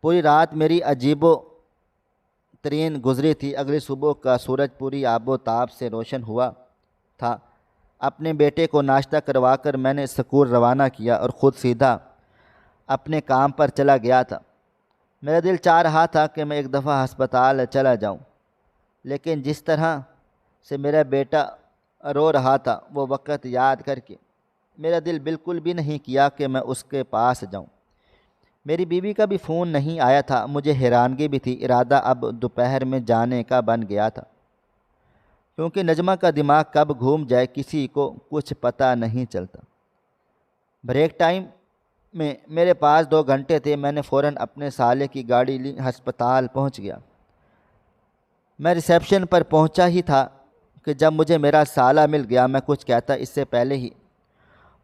پوری رات میری عجیب و ترین گزری تھی۔ اگلی صبح کا سورج پوری آب و تاب سے روشن ہوا تھا۔ اپنے بیٹے کو ناشتہ کروا کر میں نے اسکول روانہ کیا اور خود سیدھا اپنے کام پر چلا گیا تھا۔ میرا دل چاہ رہا تھا کہ میں ایک دفعہ ہسپتال چلا جاؤں، لیکن جس طرح سے میرا بیٹا رو رہا تھا وہ وقت یاد کر کے میرا دل بالکل بھی نہیں کیا کہ میں اس کے پاس جاؤں۔ میری بیوی کا بھی فون نہیں آیا تھا۔ مجھے حیرانگی بھی تھی۔ ارادہ اب دوپہر میں جانے کا بن گیا تھا، کیونکہ نجمہ کا دماغ کب گھوم جائے کسی کو کچھ پتہ نہیں چلتا۔ بریک ٹائم میں میرے پاس 2 گھنٹے تھے۔ میں نے فوراً اپنے سالے کی گاڑی لی، ہسپتال پہنچ گیا۔ میں ریسیپشن پر پہنچا ہی تھا کہ جب مجھے میرا سالہ مل گیا۔ میں کچھ کہتا اس سے پہلے ہی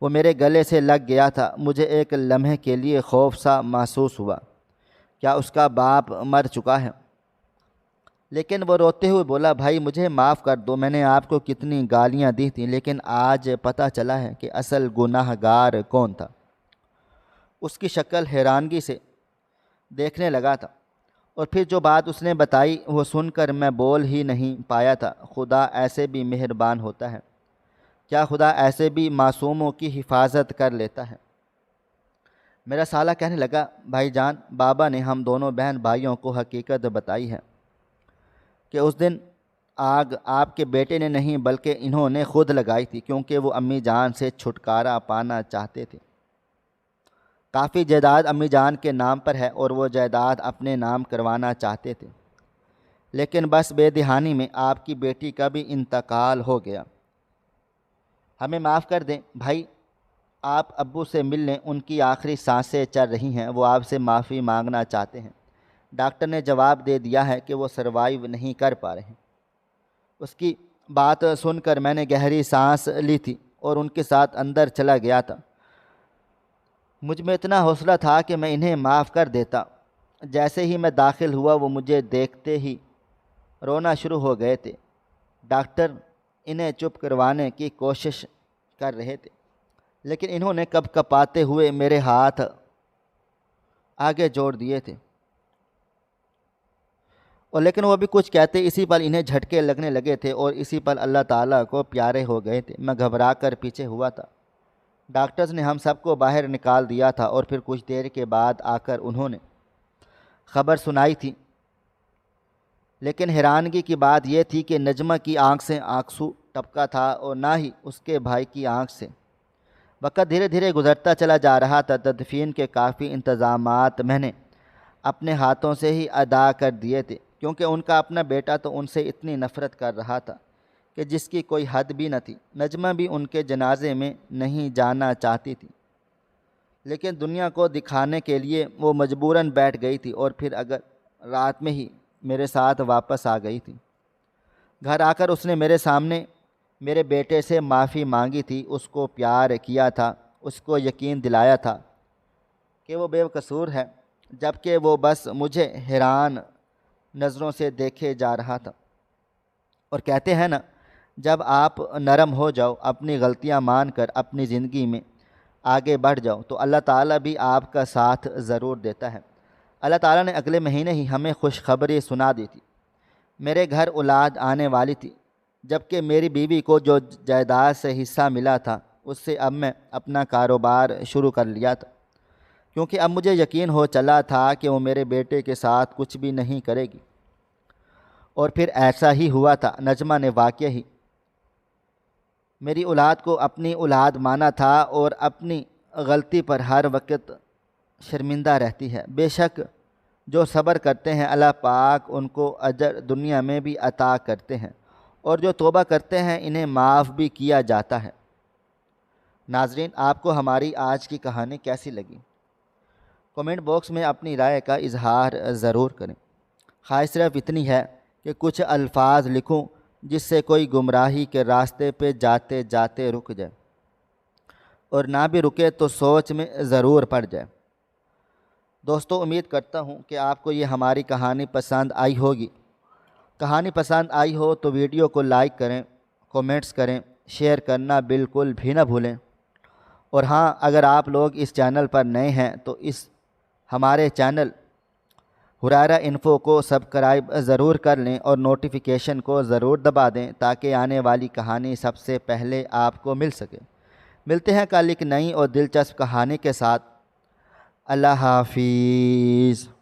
وہ میرے گلے سے لگ گیا تھا۔ مجھے ایک لمحے کے لیے خوف سا محسوس ہوا، کیا اس کا باپ مر چکا ہے؟ لیکن وہ روتے ہوئے بولا، بھائی مجھے معاف کر دو، میں نے آپ کو کتنی گالیاں دی تھیں، لیکن آج پتہ چلا ہے کہ اصل گناہ گار کون تھا۔ اس کی شکل حیرانگی سے دیکھنے لگا تھا، اور پھر جو بات اس نے بتائی وہ سن کر میں بول ہی نہیں پایا تھا۔ خدا ایسے بھی مہربان ہوتا ہے، کیا خدا ایسے بھی معصوموں کی حفاظت کر لیتا ہے؟ میرا سالہ کہنے لگا، بھائی جان، بابا نے ہم دونوں بہن بھائیوں کو حقیقت بتائی ہے کہ اس دن آگ آپ کے بیٹے نے نہیں بلکہ انہوں نے خود لگائی تھی، کیونکہ وہ امی جان سے چھٹکارا پانا چاہتے تھے۔ کافی جائیداد امی جان کے نام پر ہے اور وہ جائیداد اپنے نام کروانا چاہتے تھے، لیکن بس بے دہانی میں آپ کی بیٹی کا بھی انتقال ہو گیا۔ ہمیں معاف کر دیں بھائی، آپ ابو سے مل لیں، ان کی آخری سانسیں چل رہی ہیں، وہ آپ سے معافی مانگنا چاہتے ہیں۔ ڈاکٹر نے جواب دے دیا ہے کہ وہ سروائیو نہیں کر پا رہے۔ اس کی بات سن کر میں نے گہری سانس لی تھی اور ان کے ساتھ اندر چلا گیا تھا۔ مجھ میں اتنا حوصلہ تھا کہ میں انہیں معاف کر دیتا۔ جیسے ہی میں داخل ہوا وہ مجھے دیکھتے ہی رونا شروع ہو گئے تھے۔ ڈاکٹر انہیں چپ کروانے کی کوشش کر رہے تھے، لیکن انہوں نے کپ کپاتے ہوئے میرے ہاتھ آگے جوڑ دیے تھے، اور لیکن وہ بھی کچھ کہتے اسی پل انہیں جھٹکے لگنے لگے تھے اور اسی پل اللہ تعالیٰ کو پیارے ہو گئے تھے۔ میں گھبرا کر پیچھے ہوا تھا۔ ڈاکٹرز نے ہم سب کو باہر نکال دیا تھا اور پھر کچھ دیر کے بعد آ کر انہوں نے خبر سنائی تھی، لیکن حیرانگی کی بات یہ تھی کہ نجمہ کی آنکھ سے آنسو ٹپکا تھا اور نہ ہی اس کے بھائی کی آنکھ سے۔ وقت دھیرے دھیرے گزرتا چلا جا رہا تھا۔ تدفین کے کافی انتظامات میں نے اپنے ہاتھوں سے ہی ادا کر دیے تھے، کیونکہ ان کا اپنا بیٹا تو ان سے اتنی نفرت کر رہا تھا کہ جس کی کوئی حد بھی نہ تھی۔ نجمہ بھی ان کے جنازے میں نہیں جانا چاہتی تھی، لیکن دنیا کو دکھانے کے لیے وہ مجبوراً بیٹھ گئی تھی، اور پھر اگر رات میں ہی میرے ساتھ واپس آ گئی تھی۔ گھر آ کر اس نے میرے سامنے میرے بیٹے سے معافی مانگی تھی، اس کو پیار کیا تھا، اس کو یقین دلایا تھا کہ وہ بے قصور ہے، جبکہ وہ بس مجھے حیران نظروں سے دیکھے جا رہا تھا۔ اور کہتے ہیں نا، جب آپ نرم ہو جاؤ، اپنی غلطیاں مان کر اپنی زندگی میں آگے بڑھ جاؤ، تو اللہ تعالیٰ بھی آپ کا ساتھ ضرور دیتا ہے۔ اللہ تعالیٰ نے اگلے مہینے ہی ہمیں خوشخبری سنا دی تھی۔ میرے گھر اولاد آنے والی تھی، جبکہ میری بیوی کو جو جائیداد سے حصہ ملا تھا اس سے اب میں اپنا کاروبار شروع کر لیا تھا، کیونکہ اب مجھے یقین ہو چلا تھا کہ وہ میرے بیٹے کے ساتھ کچھ بھی نہیں کرے گی، اور پھر ایسا ہی ہوا تھا۔ نجمہ نے واقعی ہی میری اولاد کو اپنی اولاد مانا تھا اور اپنی غلطی پر ہر وقت شرمندہ رہتی ہے۔ بے شک جو صبر کرتے ہیں اللہ پاک ان کو اجر دنیا میں بھی عطا کرتے ہیں، اور جو توبہ کرتے ہیں انہیں معاف بھی کیا جاتا ہے۔ ناظرین، آپ کو ہماری آج کی کہانی کیسی لگی؟ کمنٹ باکس میں اپنی رائے کا اظہار ضرور کریں۔ خواہش صرف اتنی ہے کہ کچھ الفاظ لکھوں جس سے کوئی گمراہی کے راستے پہ جاتے جاتے رک جائے، اور نہ بھی رکے تو سوچ میں ضرور پڑ جائے۔ دوستو امید کرتا ہوں کہ آپ کو یہ ہماری کہانی پسند آئی ہوگی۔ کہانی پسند آئی ہو تو ویڈیو کو لائک کریں، کومنٹس کریں، شیئر کرنا بالکل بھی نہ بھولیں۔ اور ہاں، اگر آپ لوگ اس چینل پر نئے ہیں تو ہمارے چینل ہریرہ انفو کو سبسکرائب ضرور کر لیں اور نوٹیفیکیشن کو ضرور دبا دیں تاکہ آنے والی کہانی سب سے پہلے آپ کو مل سکے۔ ملتے ہیں کل ایک نئی اور دلچسپ کہانی کے ساتھ۔ اللہ حافظ۔